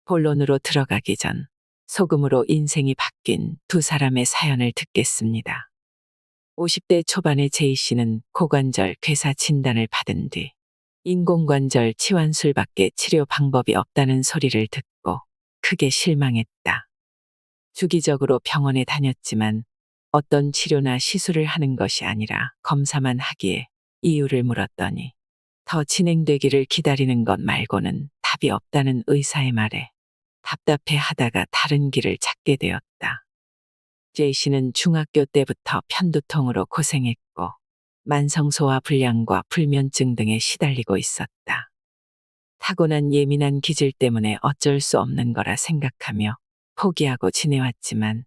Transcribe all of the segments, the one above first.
본론으로 들어가기 전 소금으로 인생이 바뀐 두 사람의 사연을 듣겠습니다. 50대 초반의 제이 씨는 고관절 괴사 진단을 받은 뒤 인공관절 치환술밖에 치료 방법이 없다는 소리를 듣고 크게 실망했다. 주기적으로 병원에 다녔지만 어떤 치료나 시술을 하는 것이 아니라 검사만 하기에 이유를 물었더니 더 진행되기를 기다리는 것 말고는 답이 없다는 의사의 말에 답답해 하다가 다른 길을 찾게 되었다. 제이 씨는 중학교 때부터 편두통으로 고생했고 만성소화 불량과 불면증 등에 시달리고 있었다. 타고난 예민한 기질 때문에 어쩔 수 없는 거라 생각하며 포기하고 지내왔지만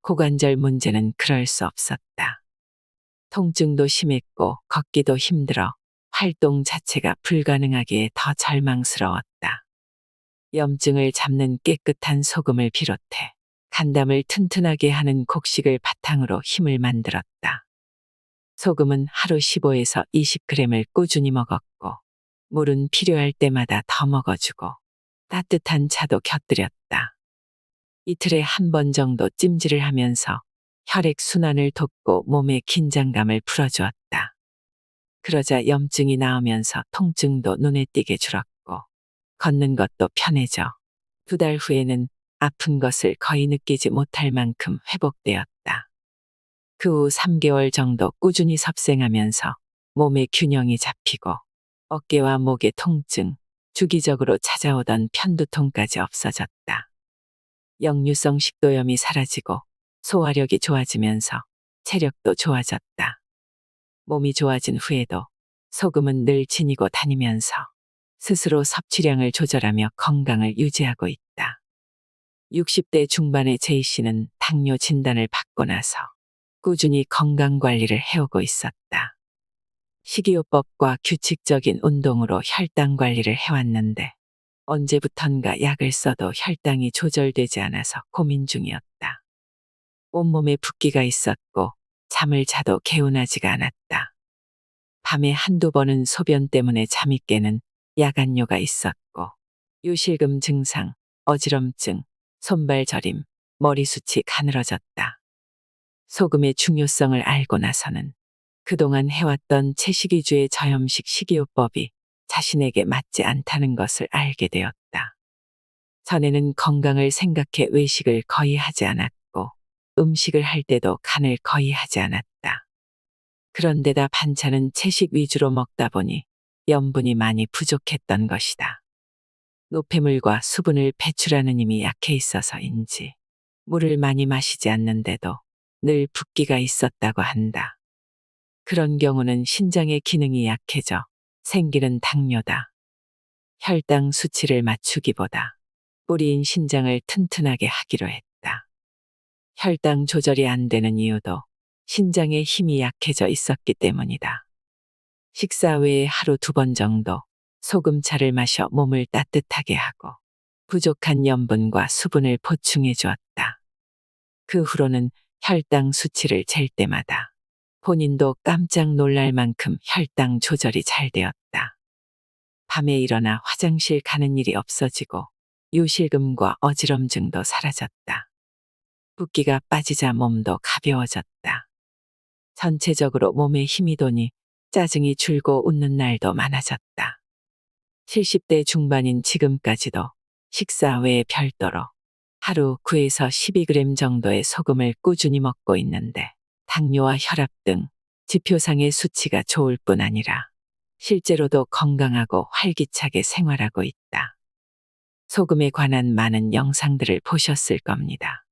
고관절 문제는 그럴 수 없었다. 통증도 심했고 걷기도 힘들어 활동 자체가 불가능하기에 더 절망스러웠다. 염증을 잡는 깨끗한 소금을 비롯해 간담을 튼튼하게 하는 곡식을 바탕으로 힘을 만들었다. 소금은 하루 15에서 20g을 꾸준히 먹었고 물은 필요할 때마다 더 먹어주고 따뜻한 차도 곁들였다. 이틀에 한 번 정도 찜질을 하면서 혈액 순환을 돕고 몸의 긴장감을 풀어주었다. 그러자 염증이 나오면서 통증도 눈에 띄게 줄었고 걷는 것도 편해져 2달 후에는 아픈 것을 거의 느끼지 못할 만큼 회복되었다. 그 후 3개월 정도 꾸준히 섭생하면서 몸의 균형이 잡히고 어깨와 목의 통증, 주기적으로 찾아오던 편두통까지 없어졌다. 역류성 식도염이 사라지고 소화력이 좋아지면서 체력도 좋아졌다. 몸이 좋아진 후에도 소금은 늘 지니고 다니면서 스스로 섭취량을 조절하며 건강을 유지하고 있다. 60대 중반의 제이 씨는 당뇨 진단을 받고 나서 꾸준히 건강관리를 해오고 있었다. 식이요법과 규칙적인 운동으로 혈당 관리를 해왔는데 언제부턴가 약을 써도 혈당이 조절되지 않아서 고민 중이었다. 온몸에 붓기가 있었고 잠을 자도 개운하지가 않았다. 밤에 한두 번은 소변 때문에 잠이 깨는 야간뇨가 있었고 요실금 증상, 어지럼증, 손발 저림, 머리숱이 가늘어졌다. 소금의 중요성을 알고 나서는 그동안 해왔던 채식위주의 저염식 식이요법이 자신에게 맞지 않다는 것을 알게 되었다. 전에는 건강을 생각해 외식을 거의 하지 않았고 음식을 할 때도 간을 거의 하지 않았다. 그런데다 반찬은 채식 위주로 먹다 보니 염분이 많이 부족했던 것이다. 노폐물과 수분을 배출하는 힘이 약해 있어서인지 물을 많이 마시지 않는데도 늘 붓기가 있었다고 한다. 그런 경우는 신장의 기능이 약해져 생기는 당뇨다. 혈당 수치를 맞추기보다 뿌리인 신장을 튼튼하게 하기로 했다. 혈당 조절이 안 되는 이유도 신장의 힘이 약해져 있었기 때문이다. 식사 외에 하루 2번 정도 소금차를 마셔 몸을 따뜻하게 하고 부족한 염분과 수분을 보충해 주었다. 그 후로는 혈당 수치를 잴 때마다 본인도 깜짝 놀랄 만큼 혈당 조절이 잘 되었다. 밤에 일어나 화장실 가는 일이 없어지고 요실금과 어지럼증도 사라졌다. 붓기가 빠지자 몸도 가벼워졌다. 전체적으로 몸에 힘이 도니 짜증이 줄고 웃는 날도 많아졌다. 70대 중반인 지금까지도 식사 외에 별도로 하루 9에서 12g 정도의 소금을 꾸준히 먹고 있는데 당뇨와 혈압 등 지표상의 수치가 좋을 뿐 아니라 실제로도 건강하고 활기차게 생활하고 있다. 소금에 관한 많은 영상들을 보셨을 겁니다.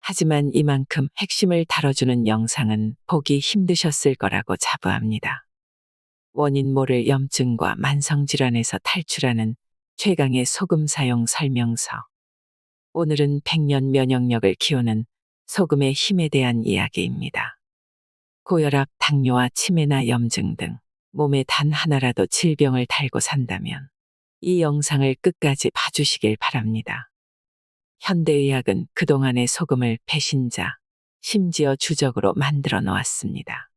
하지만 이만큼 핵심을 다뤄주는 영상은 보기 힘드셨을 거라고 자부합니다. 원인 모를 염증과 만성질환에서 탈출하는 최강의 소금 사용 설명서. 오늘은 100년 면역력을 키우는 소금의 힘에 대한 이야기입니다. 고혈압, 당뇨와 치매나 염증 등 몸에 단 하나라도 질병을 달고 산다면 이 영상을 끝까지 봐주시길 바랍니다. 현대의학은 그동안의 소금을 배신자, 심지어 주적으로 만들어 놓았습니다.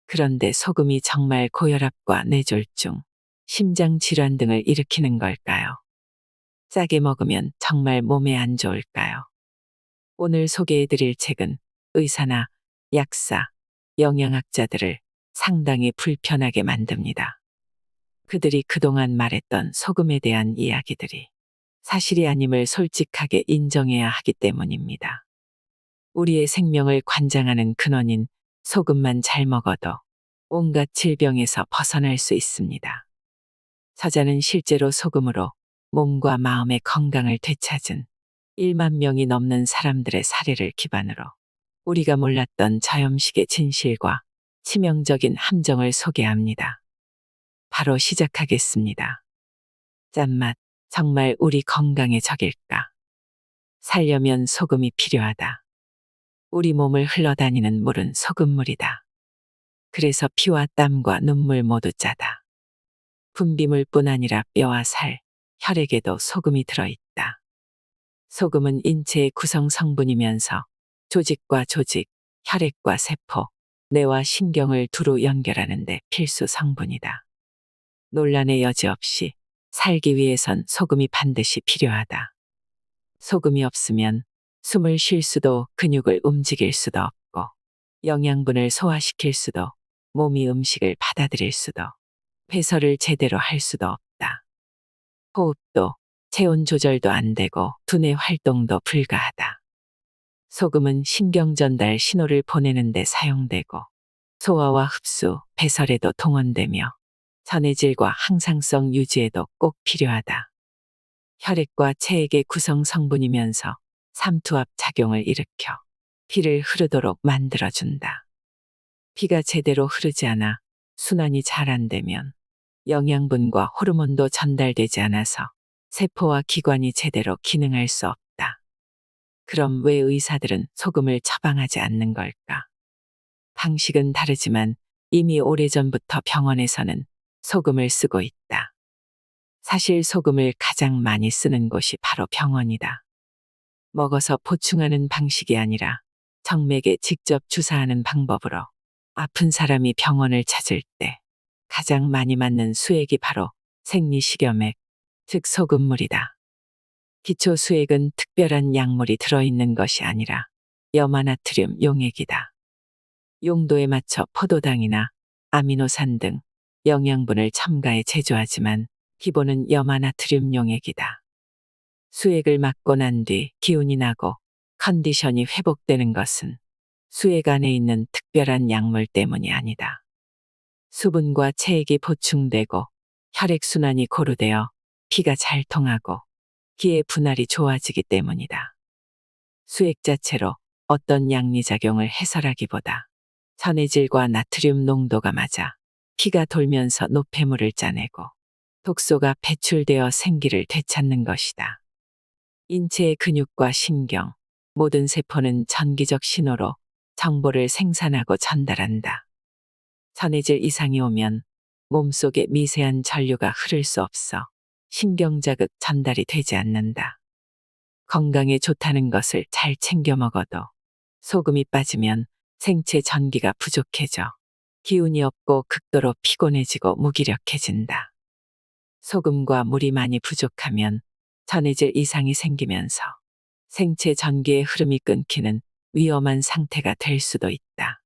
그런데 소금이 정말 고혈압과 뇌졸중, 심장질환 등을 일으키는 걸까요? 짜게 먹으면 정말 몸에 안 좋을까요? 오늘 소개해드릴 책은 의사나 약사, 영양학자들을 상당히 불편하게 만듭니다. 그들이 그동안 말했던 소금에 대한 이야기들이 사실이 아님을 솔직하게 인정해야 하기 때문입니다. 우리의 생명을 관장하는 근원인 소금만 잘 먹어도 온갖 질병에서 벗어날 수 있습니다. 저자는 실제로 소금으로 몸과 마음의 건강을 되찾은 1만 명이 넘는 사람들의 사례를 기반으로 우리가 몰랐던 저염식의 진실과 치명적인 함정을 소개합니다. 바로 시작하겠습니다. 짠맛, 정말 우리 건강의 적일까? 살려면 소금이 필요하다. 우리 몸을 흘러다니는 물은 소금물이다. 그래서 피와 땀과 눈물 모두 짜다. 분비물뿐 아니라 뼈와 살, 혈액에도 소금이 들어있다. 소금은 인체의 구성 성분이면서 조직과 조직, 혈액과 세포, 뇌와 신경을 두루 연결하는 데 필수 성분이다. 논란의 여지 없이 살기 위해선 소금이 반드시 필요하다. 소금이 없으면 숨을 쉴 수도 근육을 움직일 수도 없고 영양분을 소화시킬 수도 몸이 음식을 받아들일 수도 배설을 제대로 할 수도 없다. 호흡도 체온 조절도 안 되고 두뇌 활동도 불가하다. 소금은 신경 전달 신호를 보내는 데 사용되고 소화와 흡수, 배설에도 동원되며 전해질과 항상성 유지에도 꼭 필요하다. 혈액과 체액의 구성 성분이면서 삼투압 작용을 일으켜 피를 흐르도록 만들어준다. 피가 제대로 흐르지 않아 순환이 잘 안 되면 영양분과 호르몬도 전달되지 않아서 세포와 기관이 제대로 기능할 수 없다. 그럼 왜 의사들은 소금을 처방하지 않는 걸까? 방식은 다르지만 이미 오래전부터 병원에서는 소금을 쓰고 있다. 사실 소금을 가장 많이 쓰는 곳이 바로 병원이다. 먹어서 보충하는 방식이 아니라 정맥에 직접 주사하는 방법으로 아픈 사람이 병원을 찾을 때 가장 많이 맞는 수액이 바로 생리식염액, 즉 소금물이다. 기초 수액은 특별한 약물이 들어있는 것이 아니라 염화나트륨 용액이다. 용도에 맞춰 포도당이나 아미노산 등 영양분을 첨가해 제조하지만 기본은 염화나트륨 용액이다. 수액을 맞고 난 뒤 기운이 나고 컨디션이 회복되는 것은 수액 안에 있는 특별한 약물 때문이 아니다. 수분과 체액이 보충되고 혈액순환이 고루되어 피가 잘 통하고 기의 분할이 좋아지기 때문이다. 수액 자체로 어떤 양리작용을 해설하기보다 전해질과 나트륨 농도가 맞아 피가 돌면서 노폐물을 짜내고 독소가 배출되어 생기를 되찾는 것이다. 인체의 근육과 신경, 모든 세포는 전기적 신호로 정보를 생산하고 전달한다. 전해질 이상이 오면 몸속에 미세한 전류가 흐를 수 없어 신경자극 전달이 되지 않는다. 건강에 좋다는 것을 잘 챙겨 먹어도 소금이 빠지면 생체 전기가 부족해져 기운이 없고 극도로 피곤해지고 무기력해진다. 소금과 물이 많이 부족하면 전해질 이상이 생기면서 생체 전기의 흐름이 끊기는 위험한 상태가 될 수도 있다.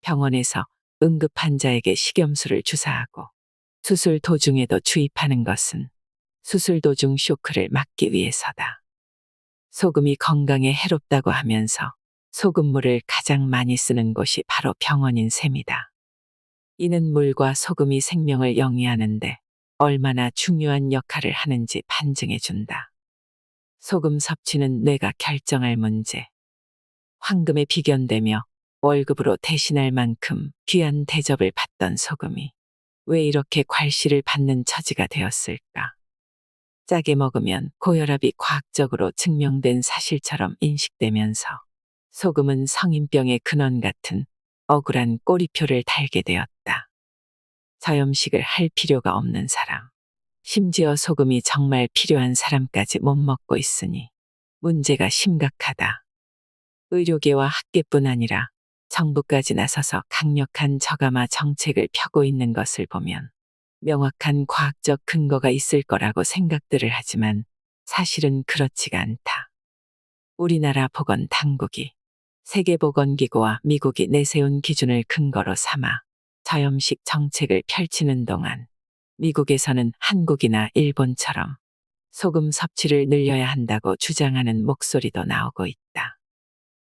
병원에서 응급 환자에게 식염수를 주사하고 수술 도중에도 주입하는 것은 수술 도중 쇼크를 막기 위해서다. 소금이 건강에 해롭다고 하면서 소금물을 가장 많이 쓰는 곳이 바로 병원인 셈이다. 이는 물과 소금이 생명을 영위하는데 얼마나 중요한 역할을 하는지 반증해 준다. 소금 섭취는 뇌가 결정할 문제. 황금에 비견되며 월급으로 대신할 만큼 귀한 대접을 받던 소금이 왜 이렇게 괄시를 받는 처지가 되었을까? 짜게 먹으면 고혈압이 과학적으로 증명된 사실처럼 인식되면서 소금은 성인병의 근원 같은 억울한 꼬리표를 달게 되었다. 저염식을 할 필요가 없는 사람, 심지어 소금이 정말 필요한 사람까지 못 먹고 있으니 문제가 심각하다. 의료계와 학계뿐 아니라 정부까지 나서서 강력한 저감화 정책을 펴고 있는 것을 보면 명확한 과학적 근거가 있을 거라고 생각들을 하지만 사실은 그렇지가 않다. 우리나라 보건당국이 세계보건기구와 미국이 내세운 기준을 근거로 삼아 저염식 정책을 펼치는 동안 미국에서는 한국이나 일본처럼 소금 섭취를 늘려야 한다고 주장하는 목소리도 나오고 있다.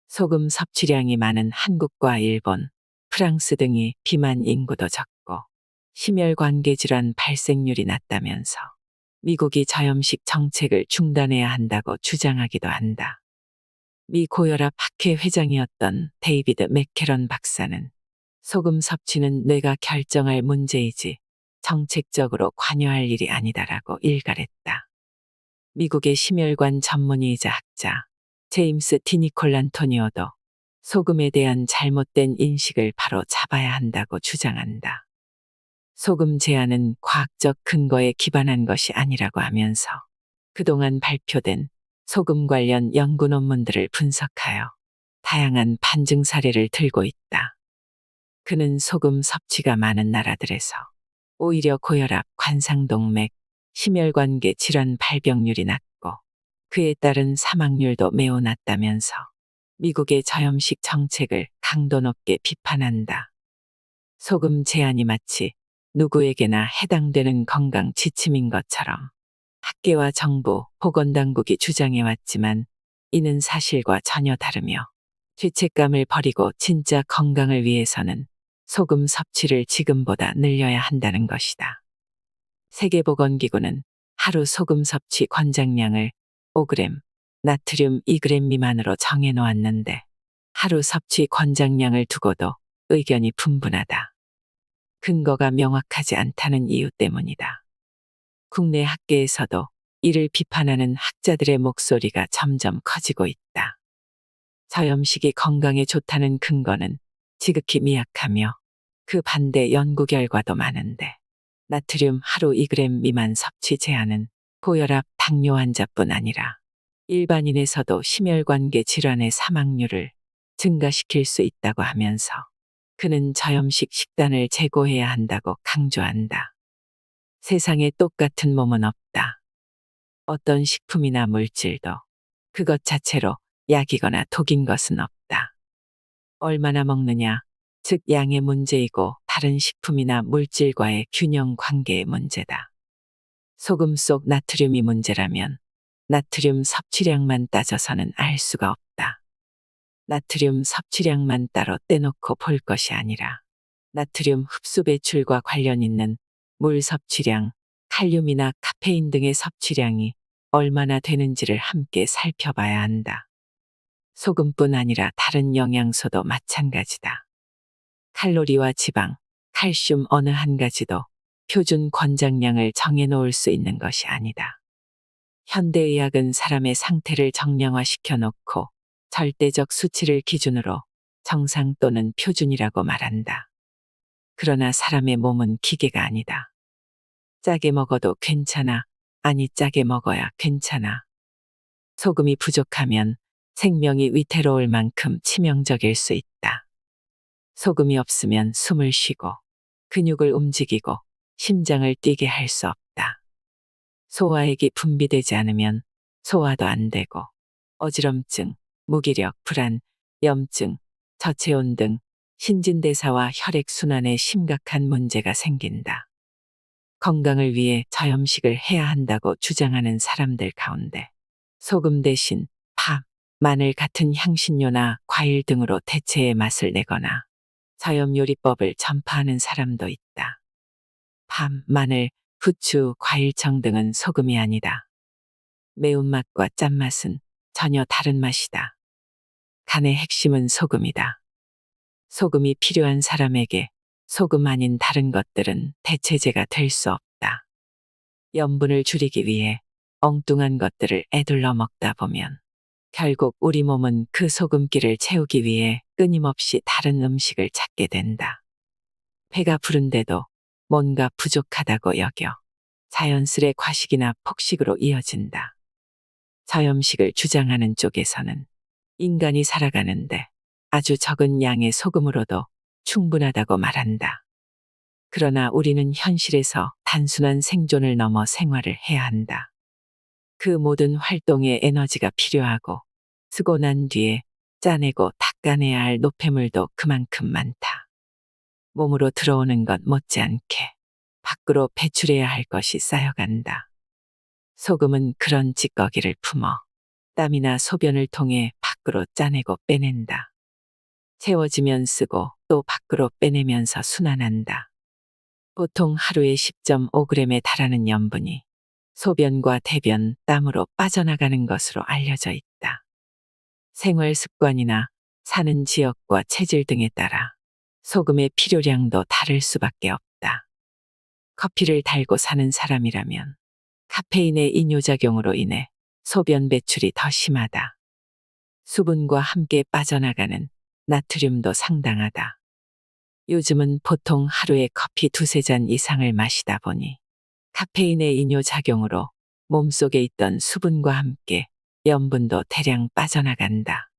소금 섭취량이 많은 한국과 일본, 프랑스 등이 비만 인구도 적고 심혈관계 질환 발생률이 낮다면서 미국이 저염식 정책을 중단해야 한다고 주장하기도 한다. 미 고혈압 학회 회장이었던 데이비드 맥캐런 박사는 소금 섭취는 뇌가 결정할 문제이지 정책적으로 관여할 일이 아니다라고 일갈했다. 미국의 심혈관 전문의이자 학자 제임스 디니콜란토니오도 소금에 대한 잘못된 인식을 바로 잡아야 한다고 주장한다. 소금 제한은 과학적 근거에 기반한 것이 아니라고 하면서 그동안 발표된 소금 관련 연구 논문들을 분석하여 다양한 반증 사례를 들고 있다. 그는 소금 섭취가 많은 나라들에서 오히려 고혈압, 관상동맥, 심혈관계 질환 발병률이 낮고 그에 따른 사망률도 매우 낮다면서 미국의 저염식 정책을 강도 높게 비판한다. 소금 제한이 마치 누구에게나 해당되는 건강 지침인 것처럼 학계와 정부, 보건당국이 주장해왔지만 이는 사실과 전혀 다르며 죄책감을 버리고 진짜 건강을 위해서는 소금 섭취를 지금보다 늘려야 한다는 것이다. 세계보건기구는 하루 소금 섭취 권장량을 5g, 나트륨 2g 미만으로 정해놓았는데 하루 섭취 권장량을 두고도 의견이 분분하다. 근거가 명확하지 않다는 이유 때문이다. 국내 학계에서도 이를 비판하는 학자들의 목소리가 점점 커지고 있다. 저염식이 건강에 좋다는 근거는 지극히 미약하며 그 반대 연구 결과도 많은데 나트륨 하루 2g 미만 섭취 제한은 고혈압, 당뇨 환자뿐 아니라 일반인에서도 심혈관계 질환의 사망률을 증가시킬 수 있다고 하면서 그는 저염식 식단을 제고해야 한다고 강조한다. 세상에 똑같은 몸은 없다. 어떤 식품이나 물질도 그것 자체로 약이거나 독인 것은 없다. 얼마나 먹느냐, 즉 양의 문제이고 다른 식품이나 물질과의 균형 관계의 문제다. 소금 속 나트륨이 문제라면 나트륨 섭취량만 따져서는 알 수가 없다. 나트륨 섭취량만 따로 떼놓고 볼 것이 아니라 나트륨 흡수 배출과 관련 있는 물 섭취량, 칼륨이나 카페인 등의 섭취량이 얼마나 되는지를 함께 살펴봐야 한다. 소금뿐 아니라 다른 영양소도 마찬가지다. 칼로리와 지방, 칼슘 어느 한 가지도 표준 권장량을 정해놓을 수 있는 것이 아니다. 현대의학은 사람의 상태를 정량화시켜 놓고 절대적 수치를 기준으로 정상 또는 표준이라고 말한다. 그러나 사람의 몸은 기계가 아니다. 짜게 먹어도 괜찮아, 아니 짜게 먹어야 괜찮아. 소금이 부족하면 생명이 위태로울 만큼 치명적일 수 있다. 소금이 없으면 숨을 쉬고 근육을 움직이고 심장을 뛰게 할 수 없다. 소화액이 분비되지 않으면 소화도 안 되고 어지럼증, 무기력, 불안, 염증, 저체온 등 신진대사와 혈액순환에 심각한 문제가 생긴다. 건강을 위해 저염식을 해야 한다고 주장하는 사람들 가운데 소금 대신 파, 마늘 같은 향신료나 과일 등으로 대체의 맛을 내거나 저염 요리법을 전파하는 사람도 있다. 파, 마늘, 후추, 과일청 등은 소금이 아니다. 매운맛과 짠맛은 전혀 다른 맛이다. 간의 핵심은 소금이다. 소금이 필요한 사람에게 소금 아닌 다른 것들은 대체제가 될 수 없다. 염분을 줄이기 위해 엉뚱한 것들을 에둘러 먹다 보면 결국 우리 몸은 그 소금기를 채우기 위해 끊임없이 다른 음식을 찾게 된다. 배가 부른데도 뭔가 부족하다고 여겨 자연스레 과식이나 폭식으로 이어진다. 저염식을 주장하는 쪽에서는 인간이 살아가는데 아주 적은 양의 소금으로도 충분하다고 말한다. 그러나 우리는 현실에서 단순한 생존을 넘어 생활을 해야 한다. 그 모든 활동에 에너지가 필요하고 쓰고 난 뒤에 짜내고 닦아내야 할 노폐물도 그만큼 많다. 몸으로 들어오는 것 못지않게 밖으로 배출해야 할 것이 쌓여간다. 소금은 그런 찌꺼기를 품어 땀이나 소변을 통해 밖으로 짜내고 빼낸다. 채워지면 쓰고 또 밖으로 빼내면서 순환한다. 보통 하루에 10.5g에 달하는 염분이 소변과 대변, 땀으로 빠져나가는 것으로 알려져 있다. 생활 습관이나 사는 지역과 체질 등에 따라 소금의 필요량도 다를 수밖에 없다. 커피를 달고 사는 사람이라면 카페인의 이뇨작용으로 인해 소변 배출이 더 심하다. 수분과 함께 빠져나가는 나트륨도 상당하다. 요즘은 보통 하루에 커피 두세 잔 이상을 마시다 보니 카페인의 이뇨작용으로 몸속에 있던 수분과 함께 염분도 대량 빠져나간다.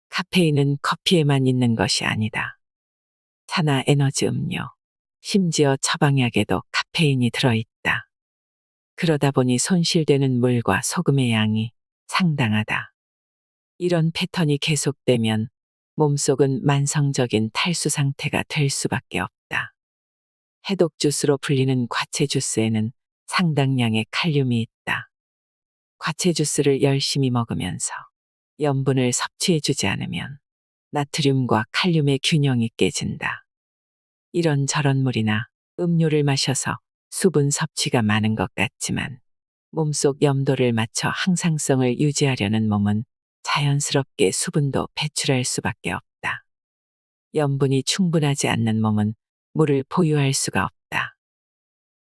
카페인은 커피에만 있는 것이 아니다. 차나 에너지 음료, 심지어 처방약에도 카페인이 들어있다. 그러다 보니 손실되는 물과 소금의 양이 상당하다. 이런 패턴이 계속되면 몸속은 만성적인 탈수 상태가 될 수밖에 없다. 해독 주스로 불리는 과채 주스에는 상당량의 칼륨이 있다. 과채 주스를 열심히 먹으면서 염분을 섭취해주지 않으면 나트륨과 칼륨의 균형이 깨진다. 이런저런 물이나 음료를 마셔서 수분 섭취가 많은 것 같지만 몸속 염도를 맞춰 항상성을 유지하려는 몸은 자연스럽게 수분도 배출할 수밖에 없다. 염분이 충분하지 않는 몸은 물을 보유할 수가 없다.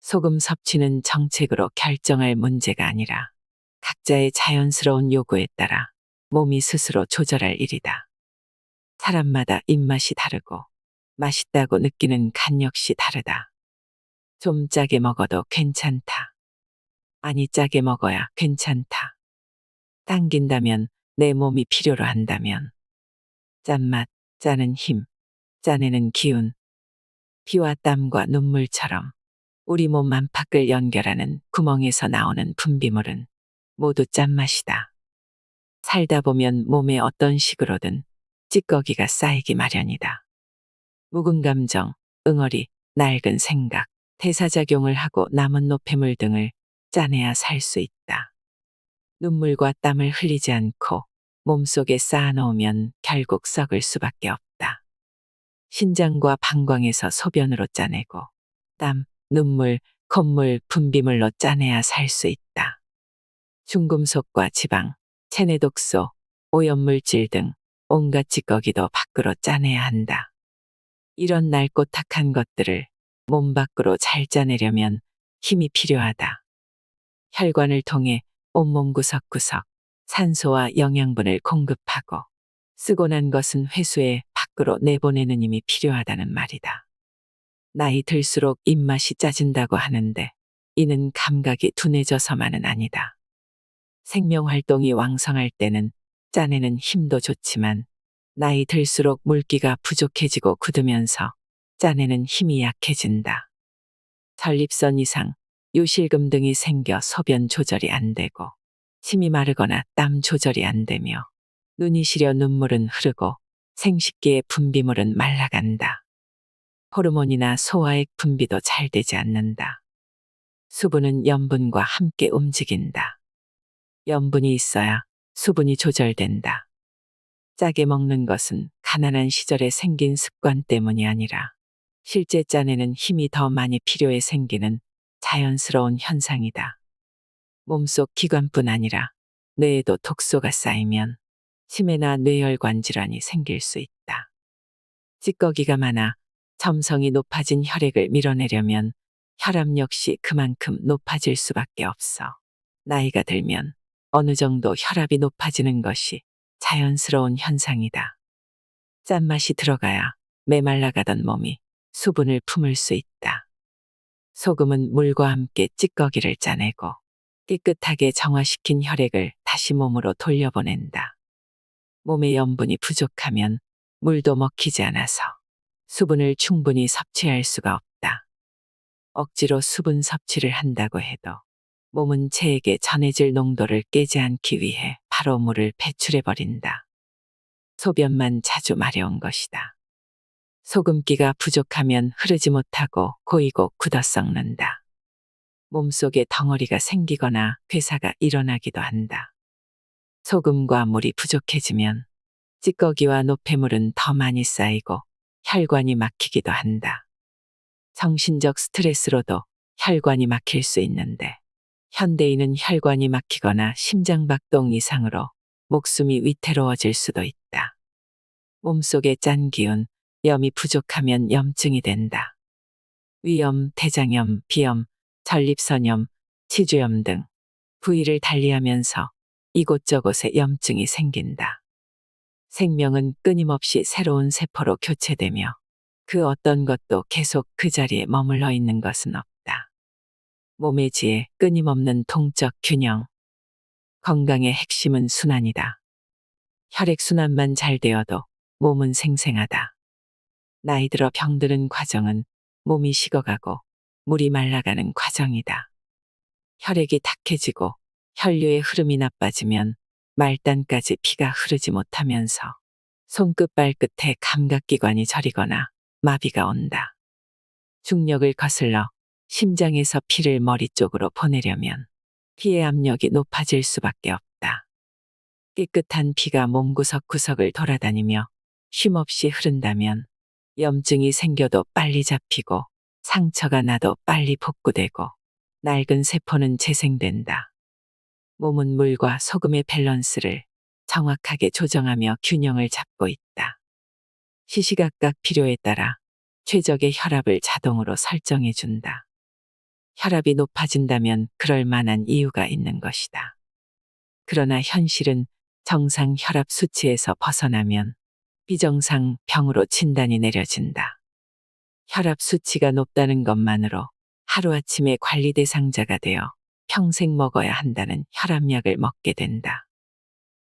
소금 섭취는 정책으로 결정할 문제가 아니라 각자의 자연스러운 요구에 따라 몸이 스스로 조절할 일이다. 사람마다 입맛이 다르고 맛있다고 느끼는 간 역시 다르다. 좀 짜게 먹어도 괜찮다. 아니 짜게 먹어야 괜찮다. 당긴다면 내 몸이 필요로 한다면 짠맛, 짜는 힘, 짜내는 기운, 피와 땀과 눈물처럼 우리 몸 안팎을 연결하는 구멍에서 나오는 분비물은 모두 짠맛이다. 살다 보면 몸에 어떤 식으로든 찌꺼기가 쌓이기 마련이다. 묵은 감정, 응어리, 낡은 생각, 대사작용을 하고 남은 노폐물 등을 짜내야 살 수 있다. 눈물과 땀을 흘리지 않고 몸속에 쌓아놓으면 결국 썩을 수밖에 없다. 신장과 방광에서 소변으로 짜내고 땀, 눈물, 콧물, 분비물로 짜내야 살 수 있다. 중금속과 지방, 체내 독소, 오염물질 등 온갖 찌꺼기도 밖으로 짜내야 한다. 이런 낡고 탁한 것들을 몸 밖으로 잘 짜내려면 힘이 필요하다. 혈관을 통해 온몸 구석구석 산소와 영양분을 공급하고 쓰고 난 것은 회수해 밖으로 내보내는 힘이 필요하다는 말이다. 나이 들수록 입맛이 짜진다고 하는데 이는 감각이 둔해져서만은 아니다. 생명활동이 왕성할 때는 짜내는 힘도 좋지만 나이 들수록 물기가 부족해지고 굳으면서 짜내는 힘이 약해진다. 전립선 이상, 요실금 등이 생겨 소변 조절이 안 되고 침이 마르거나 땀 조절이 안 되며 눈이 시려 눈물은 흐르고 생식기의 분비물은 말라간다. 호르몬이나 소화액 분비도 잘 되지 않는다. 수분은 염분과 함께 움직인다. 염분이 있어야 수분이 조절된다. 짜게 먹는 것은 가난한 시절에 생긴 습관 때문이 아니라 실제 짜내는 힘이 더 많이 필요해 생기는 자연스러운 현상이다. 몸속 기관뿐 아니라 뇌에도 독소가 쌓이면 치매나 뇌혈관 질환이 생길 수 있다. 찌꺼기가 많아 점성이 높아진 혈액을 밀어내려면 혈압 역시 그만큼 높아질 수밖에 없어. 나이가 들면 어느 정도 혈압이 높아지는 것이 자연스러운 현상이다. 짠맛이 들어가야 메말라가던 몸이 수분을 품을 수 있다. 소금은 물과 함께 찌꺼기를 짜내고 깨끗하게 정화시킨 혈액을 다시 몸으로 돌려보낸다. 몸의 염분이 부족하면 물도 먹히지 않아서 수분을 충분히 섭취할 수가 없다. 억지로 수분 섭취를 한다고 해도 몸은 체액에 전해질 농도를 깨지 않기 위해 바로 물을 배출해버린다. 소변만 자주 마려운 것이다. 소금기가 부족하면 흐르지 못하고 고이고 굳어 썩는다. 몸속에 덩어리가 생기거나 괴사가 일어나기도 한다. 소금과 물이 부족해지면 찌꺼기와 노폐물은 더 많이 쌓이고 혈관이 막히기도 한다. 정신적 스트레스로도 혈관이 막힐 수 있는데 현대인은 혈관이 막히거나 심장박동 이상으로 목숨이 위태로워질 수도 있다. 몸속에 짠 기운, 염이 부족하면 염증이 된다. 위염, 대장염, 비염, 전립선염, 치주염 등 부위를 달리하면서 이곳저곳에 염증이 생긴다. 생명은 끊임없이 새로운 세포로 교체되며 그 어떤 것도 계속 그 자리에 머물러 있는 것은 없다. 몸의 지혜, 끊임없는 동적 균형. 건강의 핵심은 순환이다. 혈액순환만 잘 되어도 몸은 생생하다. 나이 들어 병드는 과정은 몸이 식어가고 물이 말라가는 과정이다. 혈액이 탁해지고 혈류의 흐름이 나빠지면 말단까지 피가 흐르지 못하면서 손끝 발끝에 감각기관이 저리거나 마비가 온다. 중력을 거슬러 심장에서 피를 머리 쪽으로 보내려면 피의 압력이 높아질 수밖에 없다. 깨끗한 피가 몸 구석구석을 돌아다니며 쉼없이 흐른다면 염증이 생겨도 빨리 잡히고 상처가 나도 빨리 복구되고 낡은 세포는 재생된다. 몸은 물과 소금의 밸런스를 정확하게 조정하며 균형을 잡고 있다. 시시각각 필요에 따라 최적의 혈압을 자동으로 설정해 준다. 혈압이 높아진다면 그럴 만한 이유가 있는 것이다. 그러나 현실은 정상 혈압 수치에서 벗어나면 비정상 병으로 진단이 내려진다. 혈압 수치가 높다는 것만으로 하루아침에 관리 대상자가 되어 평생 먹어야 한다는 혈압약을 먹게 된다.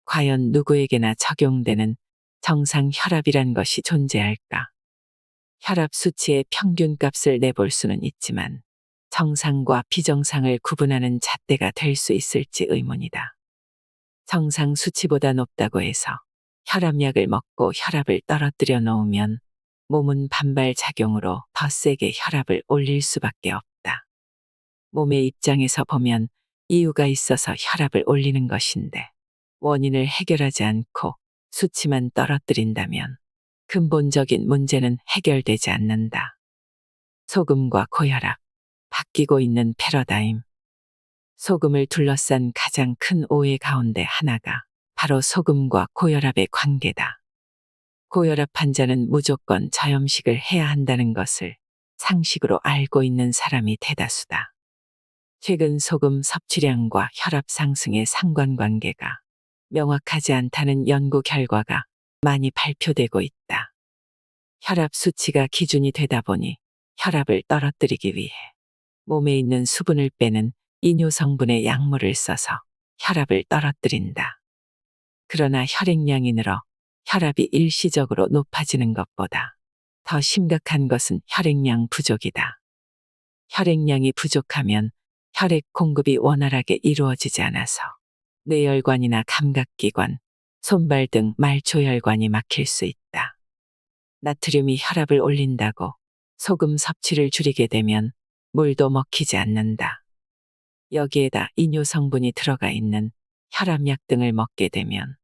과연 누구에게나 적용되는 정상 혈압이란 것이 존재할까? 혈압 수치의 평균값을 내볼 수는 있지만 정상과 비정상을 구분하는 잣대가 될 수 있을지 의문이다. 정상 수치보다 높다고 해서 혈압약을 먹고 혈압을 떨어뜨려 놓으면 몸은 반발작용으로 더 세게 혈압을 올릴 수밖에 없다. 몸의 입장에서 보면 이유가 있어서 혈압을 올리는 것인데 원인을 해결하지 않고 수치만 떨어뜨린다면 근본적인 문제는 해결되지 않는다. 소금과 고혈압, 바뀌고 있는 패러다임. 소금을 둘러싼 가장 큰 오해 가운데 하나가 바로 소금과 고혈압의 관계다. 고혈압 환자는 무조건 저염식을 해야 한다는 것을 상식으로 알고 있는 사람이 대다수다. 최근 소금 섭취량과 혈압 상승의 상관관계가 명확하지 않다는 연구 결과가 많이 발표되고 있다. 혈압 수치가 기준이 되다 보니 혈압을 떨어뜨리기 위해 몸에 있는 수분을 빼는 이뇨 성분의 약물을 써서 혈압을 떨어뜨린다. 그러나 혈액량이 늘어 혈압이 일시적으로 높아지는 것보다 더 심각한 것은 혈액량 부족이다. 혈액량이 부족하면 혈액 공급이 원활하게 이루어지지 않아서 뇌혈관이나 감각기관, 손발 등 말초혈관이 막힐 수 있다. 나트륨이 혈압을 올린다고 소금 섭취를 줄이게 되면 물도 먹히지 않는다. 여기에다 이뇨 성분이 들어가 있는 혈압약 등을 먹게 되면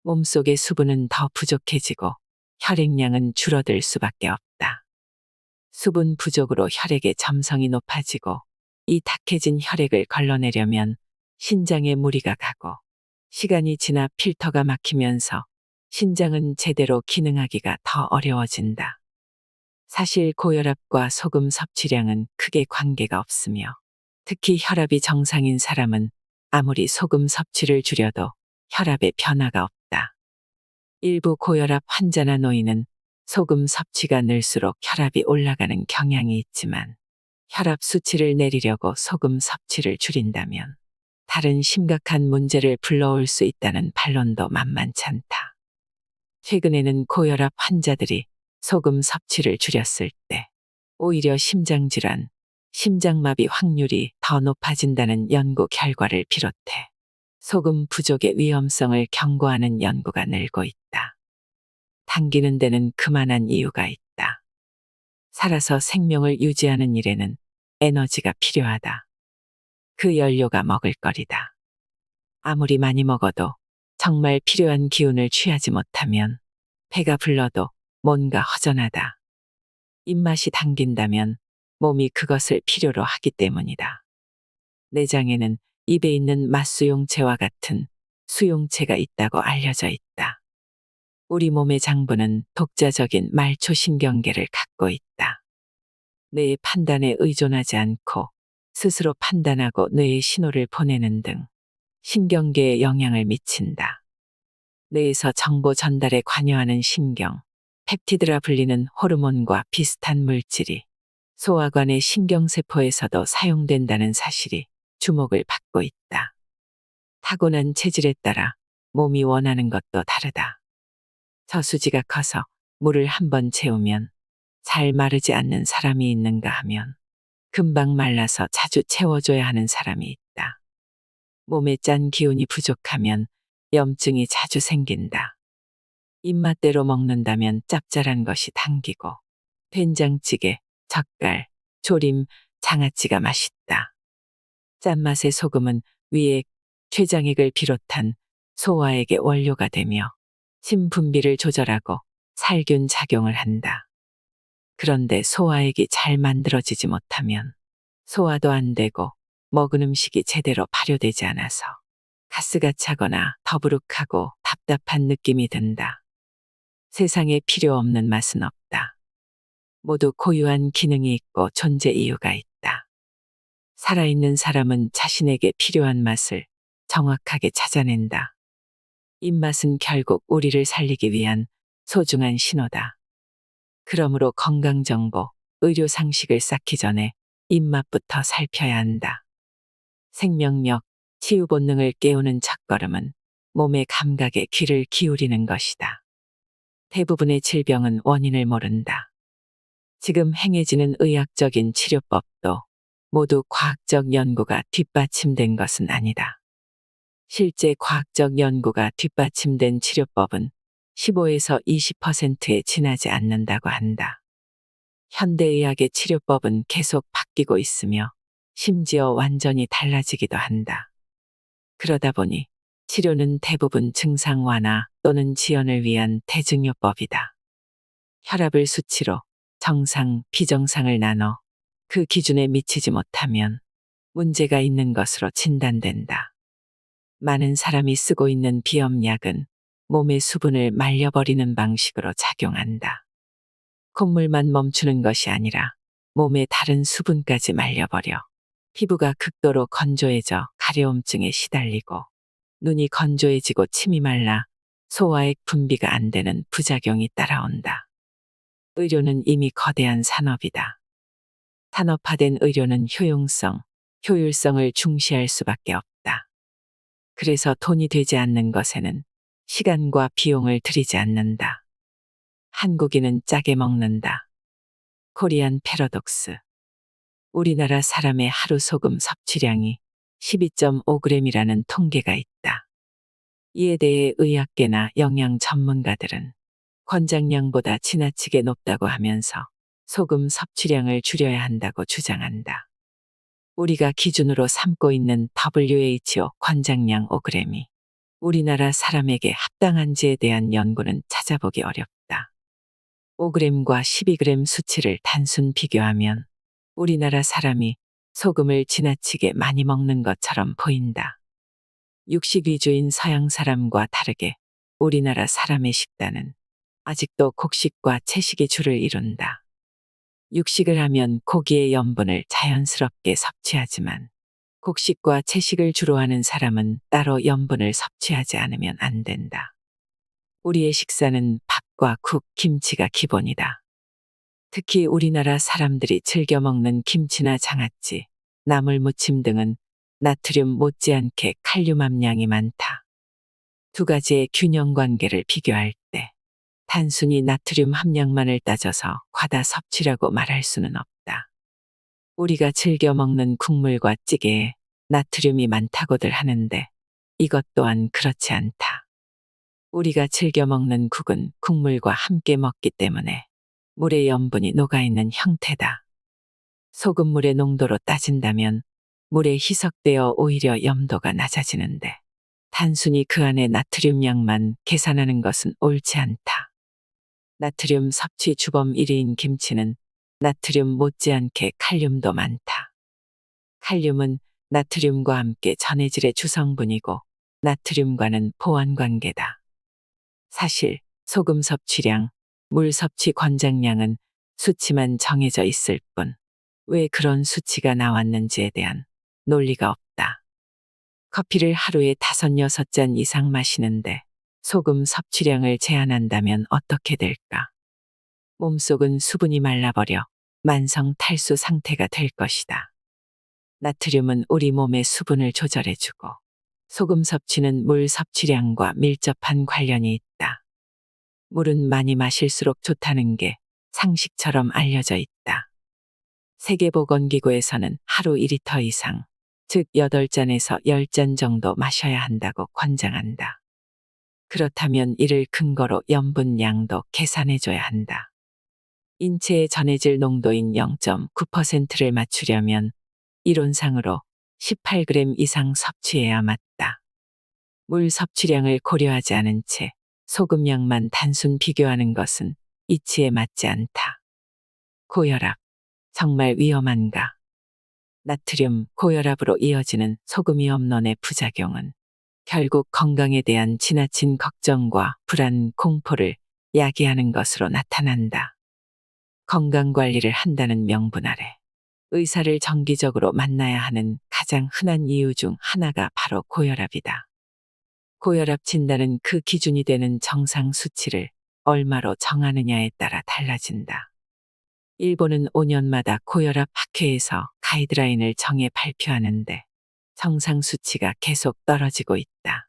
몸속의 수분은 더 부족해지고 혈액량은 줄어들 수밖에 없다. 수분 부족으로 혈액의 점성이 높아지고 이 탁해진 혈액을 걸러내려면 신장에 무리가 가고 시간이 지나 필터가 막히면서 신장은 제대로 기능하기가 더 어려워진다. 사실 고혈압과 소금 섭취량은 크게 관계가 없으며 특히 혈압이 정상인 사람은 아무리 소금 섭취를 줄여도 혈압에 변화가 없다. 일부 고혈압 환자나 노인은 소금 섭취가 늘수록 혈압이 올라가는 경향이 있지만 혈압 수치를 내리려고 소금 섭취를 줄인다면 다른 심각한 문제를 불러올 수 있다는 반론도 만만찮다. 최근에는 고혈압 환자들이 소금 섭취를 줄였을 때 오히려 심장질환, 심장마비 확률이 더 높아진다는 연구 결과를 비롯해 소금 부족의 위험성을 경고하는 연구가 늘고 있다. 당기는 데는 그만한 이유가 있다. 살아서 생명을 유지하는 일에는 에너지가 필요하다. 그 연료가 먹을거리다. 아무리 많이 먹어도 정말 필요한 기운을 취하지 못하면 배가 불러도 뭔가 허전하다. 입맛이 당긴다면 몸이 그것을 필요로 하기 때문이다. 내장에는 입에 있는 맛수용체와 같은 수용체가 있다고 알려져 있다. 우리 몸의 장부는 독자적인 말초신경계를 갖고 있다. 뇌의 판단에 의존하지 않고 스스로 판단하고 뇌에 신호를 보내는 등 신경계에 영향을 미친다. 뇌에서 정보 전달에 관여하는 신경, 펩티드라 불리는 호르몬과 비슷한 물질이 소화관의 신경세포에서도 사용된다는 사실이 주목을 받고 있다. 타고난 체질에 따라 몸이 원하는 것도 다르다. 저수지가 커서 물을 한번 채우면 잘 마르지 않는 사람이 있는가 하면 금방 말라서 자주 채워줘야 하는 사람이 있다. 몸에 짠 기운이 부족하면 염증이 자주 생긴다. 입맛대로 먹는다면 짭짤한 것이 당기고 된장찌개, 젓갈, 조림, 장아찌가 맛있다. 짠맛의 소금은 위액, 췌장액을 비롯한 소화액의 원료가 되며 침 분비를 조절하고 살균 작용을 한다. 그런데 소화액이 잘 만들어지지 못하면 소화도 안 되고 먹은 음식이 제대로 발효되지 않아서 가스가 차거나 더부룩하고 답답한 느낌이 든다. 세상에 필요 없는 맛은 없다. 모두 고유한 기능이 있고 존재 이유가 있다. 살아있는 사람은 자신에게 필요한 맛을 정확하게 찾아낸다. 입맛은 결국 우리를 살리기 위한 소중한 신호다. 그러므로 건강정보, 의료상식을 쌓기 전에 입맛부터 살펴야 한다. 생명력, 치유 본능을 깨우는 첫걸음은 몸의 감각에 귀를 기울이는 것이다. 대부분의 질병은 원인을 모른다. 지금 행해지는 의학적인 치료법도 모두 과학적 연구가 뒷받침된 것은 아니다. 실제 과학적 연구가 뒷받침된 치료법은 15에서 20%에 지나지 않는다고 한다. 현대의학의 치료법은 계속 바뀌고 있으며 심지어 완전히 달라지기도 한다. 그러다 보니 치료는 대부분 증상 완화 또는 지연을 위한 대증요법이다. 혈압을 수치로 정상, 비정상을 나눠 그 기준에 미치지 못하면 문제가 있는 것으로 진단된다. 많은 사람이 쓰고 있는 비염약은 몸의 수분을 말려버리는 방식으로 작용한다. 콧물만 멈추는 것이 아니라 몸의 다른 수분까지 말려버려 피부가 극도로 건조해져 가려움증에 시달리고 눈이 건조해지고 침이 말라 소화액 분비가 안 되는 부작용이 따라온다. 의료는 이미 거대한 산업이다. 산업화된 의료는 효용성, 효율성을 중시할 수밖에 없다. 그래서 돈이 되지 않는 것에는 시간과 비용을 들이지 않는다. 한국인은 짜게 먹는다. 코리안 패러독스. 우리나라 사람의 하루 소금 섭취량이 12.5g이라는 통계가 있다. 이에 대해 의학계나 영양 전문가들은 권장량보다 지나치게 높다고 하면서 소금 섭취량을 줄여야 한다고 주장한다. 우리가 기준으로 삼고 있는 WHO 권장량 5g이 우리나라 사람에게 합당한지에 대한 연구는 찾아보기 어렵다. 5g과 12g 수치를 단순 비교하면 우리나라 사람이 소금을 지나치게 많이 먹는 것처럼 보인다. 육식 위주인 서양 사람과 다르게 우리나라 사람의 식단은 아직도 곡식과 채식이 주를 이룬다. 육식을 하면 고기의 염분을 자연스럽게 섭취하지만 곡식과 채식을 주로 하는 사람은 따로 염분을 섭취하지 않으면 안 된다. 우리의 식사는 밥과 국, 김치가 기본이다. 특히 우리나라 사람들이 즐겨 먹는 김치나 장아찌, 나물무침 등은 나트륨 못지않게 칼륨 함량이 많다. 두 가지의 균형 관계를 비교할 때 단순히 나트륨 함량만을 따져서 과다 섭취라고 말할 수는 없다. 우리가 즐겨 먹는 국물과 찌개에 나트륨이 많다고들 하는데 이것 또한 그렇지 않다. 우리가 즐겨 먹는 국은 국물과 함께 먹기 때문에 물의 염분이 녹아있는 형태다. 소금물의 농도로 따진다면 물에 희석되어 오히려 염도가 낮아지는데 단순히 그 안에 나트륨 양만 계산하는 것은 옳지 않다. 나트륨 섭취 주범 1위인 김치는 나트륨 못지않게 칼륨도 많다. 칼륨은 나트륨과 함께 전해질의 주성분이고 나트륨과는 보완관계다. 사실 소금 섭취량, 물 섭취 권장량은 수치만 정해져 있을 뿐 왜 그런 수치가 나왔는지에 대한 논리가 없다. 커피를 하루에 5, 6잔 이상 마시는데 소금 섭취량을 제한한다면 어떻게 될까? 몸속은 수분이 말라버려 만성 탈수 상태가 될 것이다. 나트륨은 우리 몸의 수분을 조절해주고 소금 섭취는 물 섭취량과 밀접한 관련이 있다. 물은 많이 마실수록 좋다는 게 상식처럼 알려져 있다. 세계보건기구에서는 하루 2리터 이상, 즉 8잔에서 10잔 정도 마셔야 한다고 권장한다. 그렇다면 이를 근거로 염분 양도 계산해줘야 한다. 인체의 전해질 농도인 0.9%를 맞추려면 이론상으로 18g 이상 섭취해야 맞다. 물 섭취량을 고려하지 않은 채 소금량만 단순 비교하는 것은 이치에 맞지 않다. 고혈압, 정말 위험한가? 나트륨 고혈압으로 이어지는 소금이염론의 부작용은 결국 건강에 대한 지나친 걱정과 불안, 공포를 야기하는 것으로 나타난다. 건강관리를 한다는 명분 아래 의사를 정기적으로 만나야 하는 가장 흔한 이유 중 하나가 바로 고혈압이다. 고혈압 진단은 그 기준이 되는 정상 수치를 얼마로 정하느냐에 따라 달라진다. 일본은 5년마다 고혈압 학회에서 가이드라인을 정해 발표하는데 정상 수치가 계속 떨어지고 있다.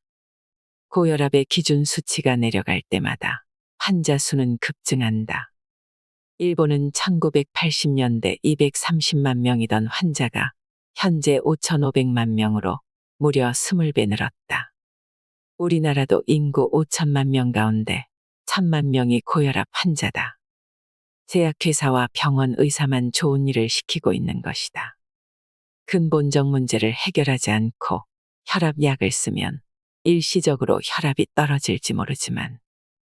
고혈압의 기준 수치가 내려갈 때마다 환자 수는 급증한다. 일본은 1980년대 230만 명이던 환자가 현재 5,500만 명으로 무려 20배 늘었다. 우리나라도 인구 5천만 명 가운데 1,000만 명이 고혈압 환자다. 제약회사와 병원 의사만 좋은 일을 시키고 있는 것이다. 근본적 문제를 해결하지 않고 혈압약을 쓰면 일시적으로 혈압이 떨어질지 모르지만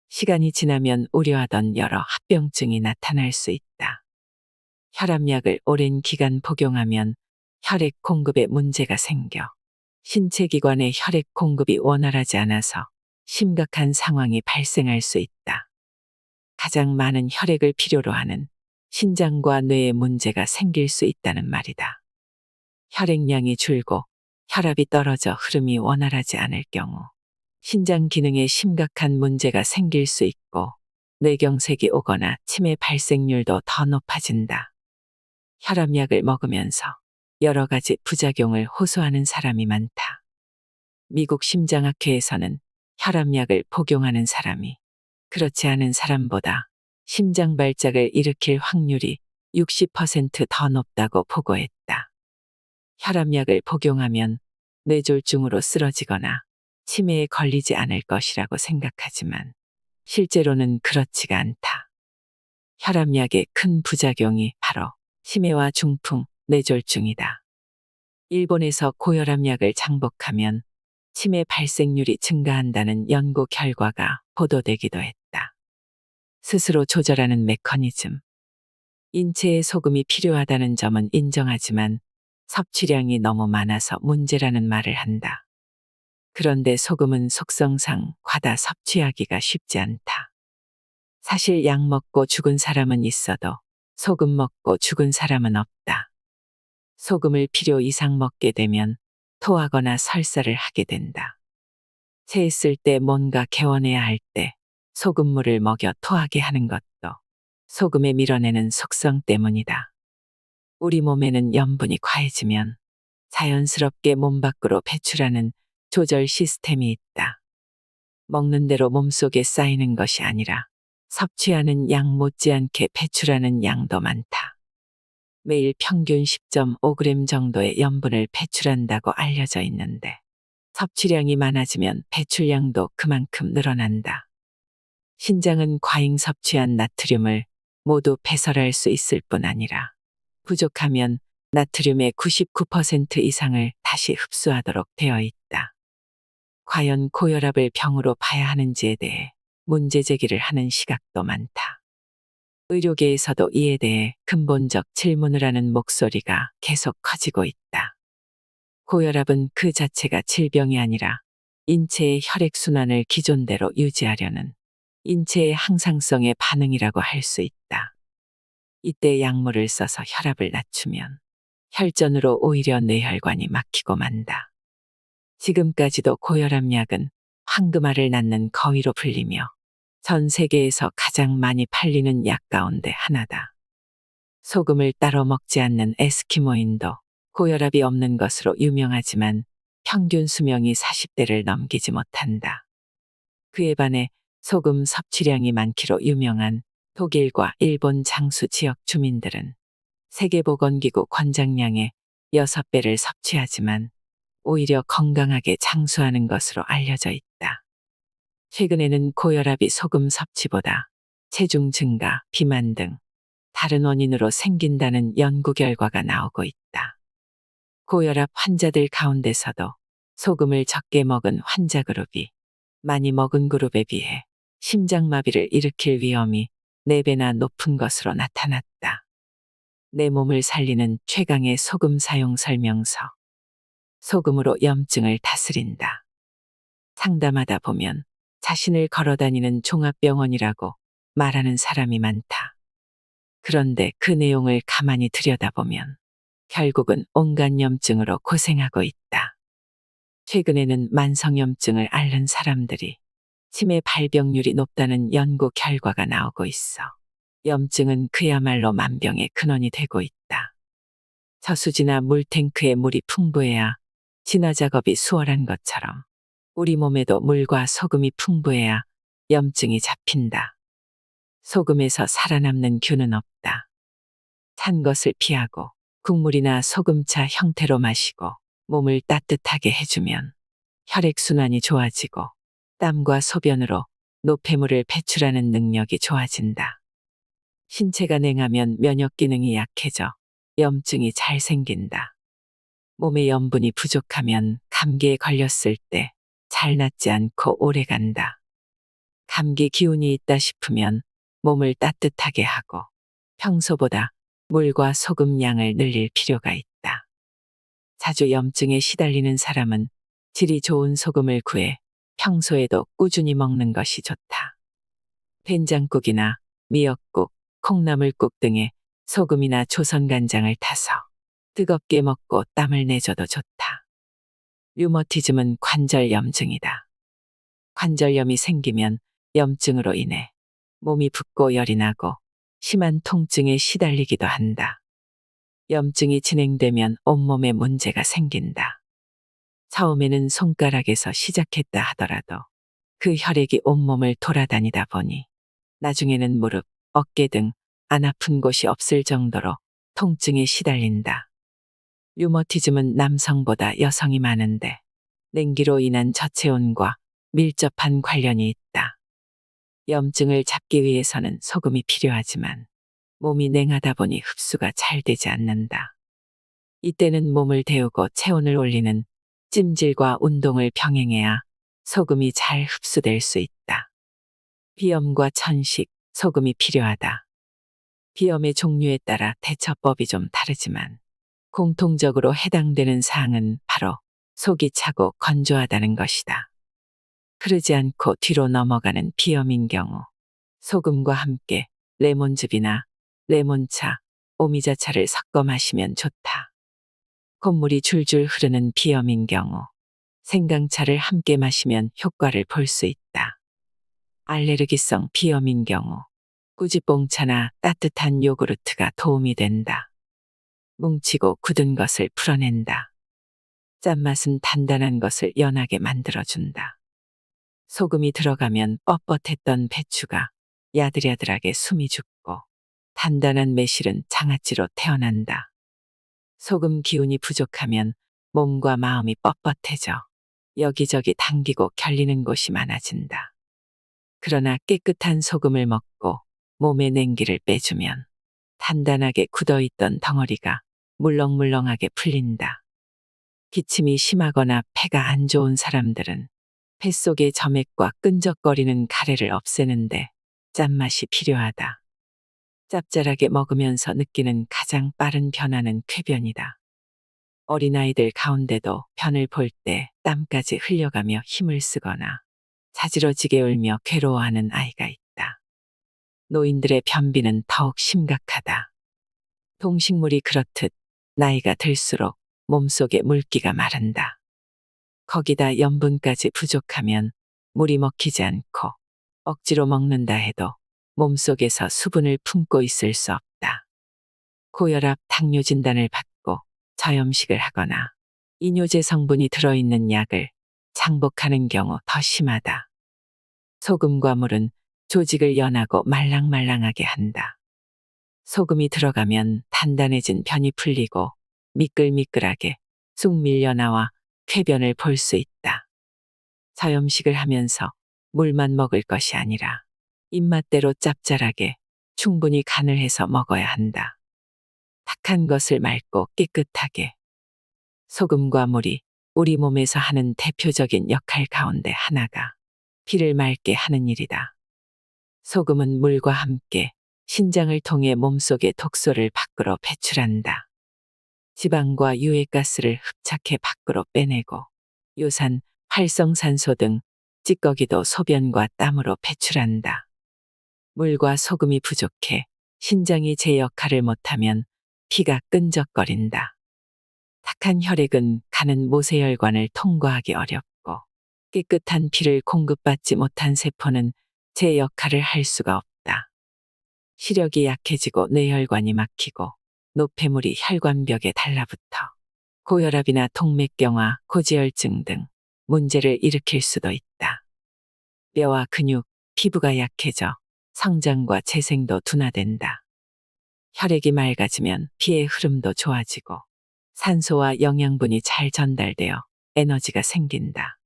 시간이 지나면 우려하던 여러 합병증이 나타날 수 있다. 혈압약을 오랜 기간 복용하면 혈액 공급에 문제가 생겨 신체 기관의 혈액 공급이 원활하지 않아서 심각한 상황이 발생할 수 있다. 가장 많은 혈액을 필요로 하는 신장과 뇌에 문제가 생길 수 있다는 말이다. 혈액량이 줄고 혈압이 떨어져 흐름이 원활하지 않을 경우 신장 기능에 심각한 문제가 생길 수 있고 뇌경색이 오거나 치매 발생률도 더 높아진다. 혈압약을 먹으면서 여러 가지 부작용을 호소하는 사람이 많다. 미국 심장학회에서는 혈압약을 복용하는 사람이 그렇지 않은 사람보다 심장 발작을 일으킬 확률이 60% 더 높다고 보고했다. 혈압약을 복용하면 뇌졸중으로 쓰러지거나 치매에 걸리지 않을 것이라고 생각하지만 실제로는 그렇지가 않다. 혈압약의 큰 부작용이 바로 치매와 중풍, 뇌졸중이다. 일본에서 고혈압약을 장복하면 치매 발생률이 증가한다는 연구 결과가 보도되기도 했다. 스스로 조절하는 메커니즘. 인체에 소금이 필요하다는 점은 인정하지만 섭취량이 너무 많아서 문제라는 말을 한다. 그런데 소금은 속성상 과다 섭취하기가 쉽지 않다. 사실 약 먹고 죽은 사람은 있어도 소금 먹고 죽은 사람은 없다. 소금을 필요 이상 먹게 되면 토하거나 설사를 하게 된다. 체했을 때 뭔가 개원해야 할 때 소금물을 먹여 토하게 하는 것도 소금에 밀어내는 속성 때문이다. 우리 몸에는 염분이 과해지면 자연스럽게 몸 밖으로 배출하는 조절 시스템이 있다. 먹는 대로 몸속에 쌓이는 것이 아니라 섭취하는 양 못지않게 배출하는 양도 많다. 매일 평균 10.5g 정도의 염분을 배출한다고 알려져 있는데 섭취량이 많아지면 배출량도 그만큼 늘어난다. 신장은 과잉 섭취한 나트륨을 모두 배설할 수 있을 뿐 아니라 부족하면 나트륨의 99% 이상을 다시 흡수하도록 되어 있다. 과연 고혈압을 병으로 봐야 하는지에 대해 문제 제기를 하는 시각도 많다. 의료계에서도 이에 대해 근본적 질문을 하는 목소리가 계속 커지고 있다. 고혈압은 그 자체가 질병이 아니라 인체의 혈액순환을 기존대로 유지하려는 인체의 항상성의 반응이라고 할 수 있다. 이때 약물을 써서 혈압을 낮추면 혈전으로 오히려 뇌혈관이 막히고 만다. 지금까지도 고혈압약은 황금알을 낳는 거위로 불리며 전 세계에서 가장 많이 팔리는 약 가운데 하나다. 소금을 따로 먹지 않는 에스키모인도 고혈압이 없는 것으로 유명하지만 평균 수명이 40대를 넘기지 못한다. 그에 반해 소금 섭취량이 많기로 유명한 독일과 일본 장수 지역 주민들은 세계보건기구 권장량의 6배를 섭취하지만 오히려 건강하게 장수하는 것으로 알려져 있다. 최근에는 고혈압이 소금 섭취보다 체중 증가, 비만 등 다른 원인으로 생긴다는 연구 결과가 나오고 있다. 고혈압 환자들 가운데서도 소금을 적게 먹은 환자 그룹이 많이 먹은 그룹에 비해 심장마비를 일으킬 위험이 4배나 높은 것으로 나타났다. 내 몸을 살리는 최강의 소금 사용 설명서. 소금으로 염증을 다스린다. 상담하다 보면 자신을 걸어다니는 종합병원이라고 말하는 사람이 많다. 그런데 그 내용을 가만히 들여다보면 결국은 온갖 염증으로 고생하고 있다. 최근에는 만성염증을 앓는 사람들이 치매 발병률이 높다는 연구 결과가 나오고 있어 염증은 그야말로 만병의 근원이 되고 있다. 저수지나 물탱크에 물이 풍부해야 진화 작업이 수월한 것처럼 우리 몸에도 물과 소금이 풍부해야 염증이 잡힌다. 소금에서 살아남는 균은 없다. 찬 것을 피하고 국물이나 소금차 형태로 마시고 몸을 따뜻하게 해주면 혈액순환이 좋아지고 땀과 소변으로 노폐물을 배출하는 능력이 좋아진다. 신체가 냉하면 면역 기능이 약해져 염증이 잘 생긴다. 몸에 염분이 부족하면 감기에 걸렸을 때 잘 낫지 않고 오래 간다. 감기 기운이 있다 싶으면 몸을 따뜻하게 하고 평소보다 물과 소금 양을 늘릴 필요가 있다. 자주 염증에 시달리는 사람은 질이 좋은 소금을 구해 평소에도 꾸준히 먹는 것이 좋다. 된장국이나 미역국, 콩나물국 등에 소금이나 조선간장을 타서 뜨겁게 먹고 땀을 내줘도 좋다. 류머티즘은 관절 염증이다. 관절염이 생기면 염증으로 인해 몸이 붓고 열이 나고 심한 통증에 시달리기도 한다. 염증이 진행되면 온몸에 문제가 생긴다. 처음에는 손가락에서 시작했다 하더라도 그 혈액이 온몸을 돌아다니다 보니 나중에는 무릎, 어깨 등 안 아픈 곳이 없을 정도로 통증에 시달린다. 류머티즘은 남성보다 여성이 많은데 냉기로 인한 저체온과 밀접한 관련이 있다. 염증을 잡기 위해서는 소금이 필요하지만 몸이 냉하다 보니 흡수가 잘 되지 않는다. 이때는 몸을 데우고 체온을 올리는 찜질과 운동을 병행해야 소금이 잘 흡수될 수 있다. 비염과 천식, 소금이 필요하다. 비염의 종류에 따라 대처법이 좀 다르지만 공통적으로 해당되는 사항은 바로 속이 차고 건조하다는 것이다. 흐르지 않고 뒤로 넘어가는 비염인 경우 소금과 함께 레몬즙이나 레몬차, 오미자차를 섞어 마시면 좋다. 콧물이 줄줄 흐르는 비염인 경우 생강차를 함께 마시면 효과를 볼 수 있다. 알레르기성 비염인 경우 꾸지뽕차나 따뜻한 요구르트가 도움이 된다. 뭉치고 굳은 것을 풀어낸다. 짠맛은 단단한 것을 연하게 만들어준다. 소금이 들어가면 뻣뻣했던 배추가 야들야들하게 숨이 죽고 단단한 매실은 장아찌로 태어난다. 소금 기운이 부족하면 몸과 마음이 뻣뻣해져 여기저기 당기고 결리는 곳이 많아진다. 그러나 깨끗한 소금을 먹고 몸의 냉기를 빼주면 단단하게 굳어있던 덩어리가 물렁물렁하게 풀린다. 기침이 심하거나 폐가 안 좋은 사람들은 뱃속의 점액과 끈적거리는 가래를 없애는데 짠맛이 필요하다. 짭짤하게 먹으면서 느끼는 가장 빠른 변화는 쾌변이다. 어린아이들 가운데도 변을 볼 때 땀까지 흘려가며 힘을 쓰거나 자지러지게 울며 괴로워하는 아이가 있다. 노인들의 변비는 더욱 심각하다. 동식물이 그렇듯 나이가 들수록 몸속에 물기가 마른다. 거기다 염분까지 부족하면 물이 먹히지 않고 억지로 먹는다 해도 몸속에서 수분을 품고 있을 수 없다. 고혈압, 당뇨 진단을 받고 저염식을 하거나 이뇨제 성분이 들어있는 약을 장복하는 경우 더 심하다. 소금과 물은 조직을 연하고 말랑말랑하게 한다. 소금이 들어가면 단단해진 변이 풀리고 미끌미끌하게 쑥 밀려나와 쾌변을 볼 수 있다. 저염식을 하면서 물만 먹을 것이 아니라 입맛대로 짭짤하게 충분히 간을 해서 먹어야 한다. 탁한 것을 맑고 깨끗하게. 소금과 물이 우리 몸에서 하는 대표적인 역할 가운데 하나가 피를 맑게 하는 일이다. 소금은 물과 함께 신장을 통해 몸속의 독소를 밖으로 배출한다. 지방과 유해가스를 흡착해 밖으로 빼내고 요산, 활성산소 등 찌꺼기도 소변과 땀으로 배출한다. 물과 소금이 부족해 신장이 제 역할을 못하면 피가 끈적거린다. 탁한 혈액은 가는 모세혈관을 통과하기 어렵고 깨끗한 피를 공급받지 못한 세포는 제 역할을 할 수가 없다. 시력이 약해지고 뇌혈관이 막히고 노폐물이 혈관벽에 달라붙어 고혈압이나 동맥경화, 고지혈증 등 문제를 일으킬 수도 있다. 뼈와 근육, 피부가 약해져 성장과 재생도 둔화된다. 혈액이 맑아지면 피의 흐름도 좋아지고 산소와 영양분이 잘 전달되어 에너지가 생긴다.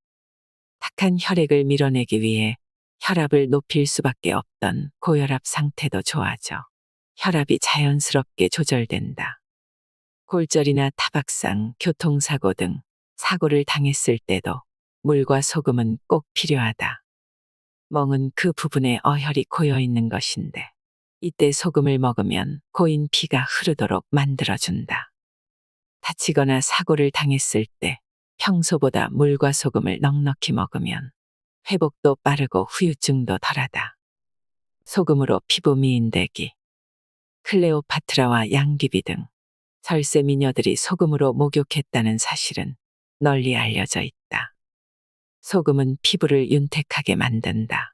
탁한 혈액을 밀어내기 위해 혈압을 높일 수밖에 없던 고혈압 상태도 좋아져 혈압이 자연스럽게 조절된다. 골절이나 타박상, 교통사고 등 사고를 당했을 때도 물과 소금은 꼭 필요하다. 멍은 그 부분에 어혈이 고여 있는 것인데 이때 소금을 먹으면 고인 피가 흐르도록 만들어준다. 다치거나 사고를 당했을 때 평소보다 물과 소금을 넉넉히 먹으면 회복도 빠르고 후유증도 덜하다. 소금으로 피부 미인되기. 클레오파트라와 양귀비 등 절세 미녀들이 소금으로 목욕했다는 사실은 널리 알려져 있다. 소금은 피부를 윤택하게 만든다.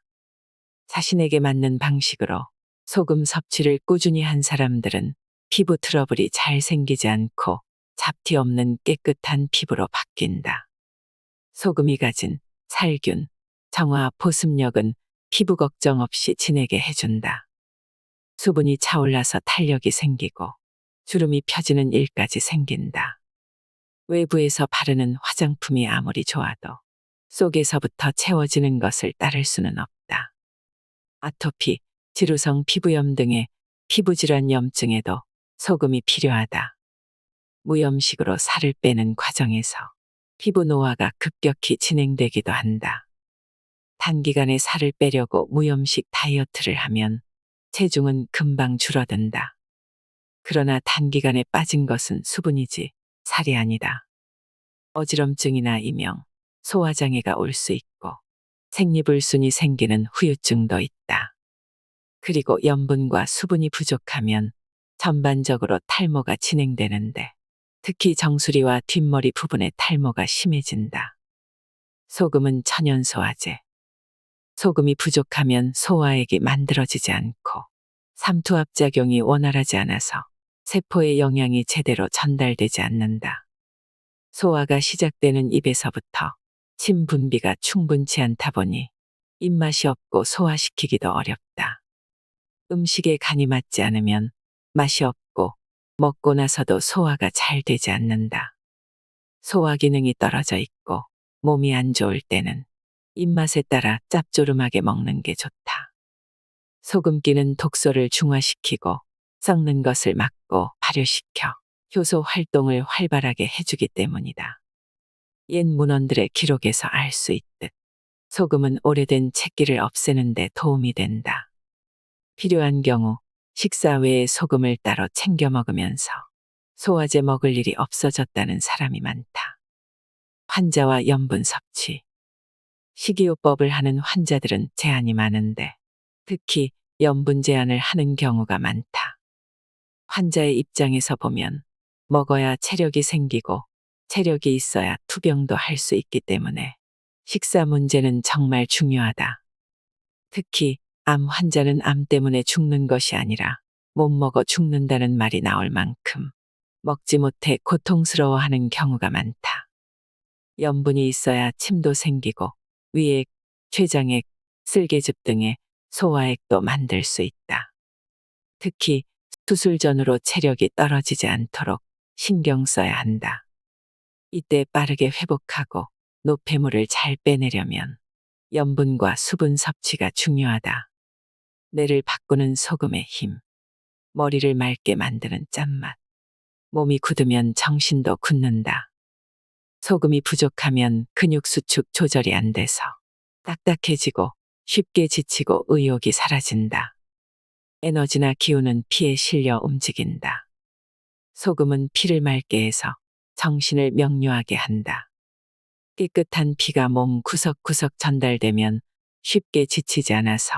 자신에게 맞는 방식으로 소금 섭취를 꾸준히 한 사람들은 피부 트러블이 잘 생기지 않고 잡티 없는 깨끗한 피부로 바뀐다. 소금이 가진 살균, 정화, 보습력은 피부 걱정 없이 지내게 해준다. 수분이 차올라서 탄력이 생기고 주름이 펴지는 일까지 생긴다. 외부에서 바르는 화장품이 아무리 좋아도 속에서부터 채워지는 것을 따를 수는 없다. 아토피, 지루성 피부염 등의 피부질환 염증에도 소금이 필요하다. 무염식으로 살을 빼는 과정에서 피부 노화가 급격히 진행되기도 한다. 단기간에 살을 빼려고 무염식 다이어트를 하면 체중은 금방 줄어든다. 그러나 단기간에 빠진 것은 수분이지 살이 아니다. 어지럼증이나 이명, 소화장애가 올 수 있고 생리불순이 생기는 후유증도 있다. 그리고 염분과 수분이 부족하면 전반적으로 탈모가 진행되는데 특히 정수리와 뒷머리 부분의 탈모가 심해진다. 소금은 천연소화제. 소금이 부족하면 소화액이 만들어지지 않고 삼투압작용이 원활하지 않아서 세포에 영양이 제대로 전달되지 않는다. 소화가 시작되는 입에서부터 침 분비가 충분치 않다 보니 입맛이 없고 소화시키기도 어렵다. 음식에 간이 맞지 않으면 맛이 없고 먹고 나서도 소화가 잘 되지 않는다. 소화 기능이 떨어져 있고 몸이 안 좋을 때는 입맛에 따라 짭조름하게 먹는 게 좋다. 소금기는 독소를 중화시키고 썩는 것을 막고 발효시켜 효소 활동을 활발하게 해주기 때문이다. 옛 문헌들의 기록에서 알 수 있듯 소금은 오래된 채기를 없애는 데 도움이 된다. 필요한 경우 식사 외에 소금을 따로 챙겨 먹으면서 소화제 먹을 일이 없어졌다는 사람이 많다. 환자와 염분 섭취. 식이요법을 하는 환자들은 제한이 많은데 특히 염분 제한을 하는 경우가 많다. 환자의 입장에서 보면 먹어야 체력이 생기고 체력이 있어야 투병도 할 수 있기 때문에 식사 문제는 정말 중요하다. 특히 암 환자는 암 때문에 죽는 것이 아니라 못 먹어 죽는다는 말이 나올 만큼 먹지 못해 고통스러워하는 경우가 많다. 염분이 있어야 침도 생기고 위액, 췌장액, 쓸개즙 등의 소화액도 만들 수 있다. 특히 수술 전후로 체력이 떨어지지 않도록 신경 써야 한다. 이때 빠르게 회복하고 노폐물을 잘 빼내려면 염분과 수분 섭취가 중요하다. 뇌를 바꾸는 소금의 힘, 머리를 맑게 만드는 짠맛, 몸이 굳으면 정신도 굳는다. 소금이 부족하면 근육 수축 조절이 안 돼서 딱딱해지고 쉽게 지치고 의욕이 사라진다. 에너지나 기운은 피에 실려 움직인다. 소금은 피를 맑게 해서 정신을 명료하게 한다. 깨끗한 피가 몸 구석구석 전달되면 쉽게 지치지 않아서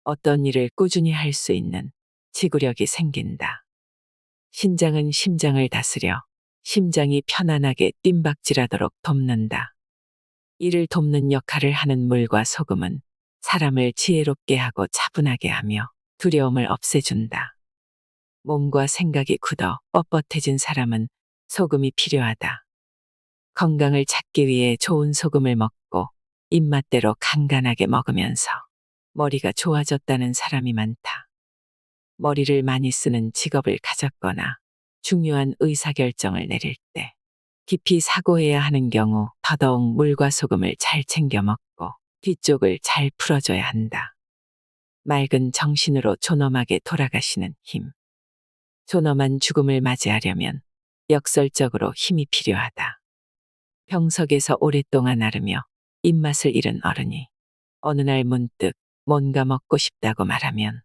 어떤 일을 꾸준히 할 수 있는 지구력이 생긴다. 신장은 심장을 다스려 심장이 편안하게 뜀박질하도록 돕는다. 이를 돕는 역할을 하는 물과 소금은 사람을 지혜롭게 하고 차분하게 하며 두려움을 없애준다. 몸과 생각이 굳어 뻣뻣해진 사람은 소금이 필요하다. 건강을 찾기 위해 좋은 소금을 먹고 입맛대로 간간하게 먹으면서 머리가 좋아졌다는 사람이 많다. 머리를 많이 쓰는 직업을 가졌거나 중요한 의사결정을 내릴 때 깊이 사고해야 하는 경우 더더욱 물과 소금을 잘 챙겨 먹고 뒤쪽을 잘 풀어줘야 한다. 맑은 정신으로 존엄하게 돌아가시는 힘. 존엄한 죽음을 맞이하려면 역설적으로 힘이 필요하다. 병석에서 오랫동안 앓으며 입맛을 잃은 어른이 어느 날 문득 뭔가 먹고 싶다고 말하면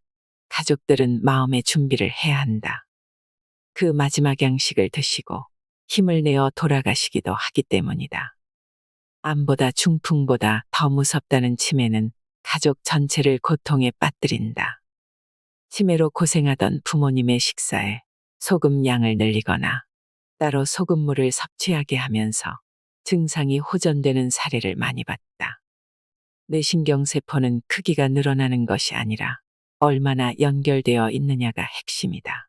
가족들은 마음의 준비를 해야 한다. 그 마지막 양식을 드시고 힘을 내어 돌아가시기도 하기 때문이다. 암보다 중풍보다 더 무섭다는 치매는 가족 전체를 고통에 빠뜨린다. 치매로 고생하던 부모님의 식사에 소금 양을 늘리거나 따로 소금물을 섭취하게 하면서 증상이 호전되는 사례를 많이 봤다. 뇌신경세포는 크기가 늘어나는 것이 아니라 얼마나 연결되어 있느냐가 핵심이다.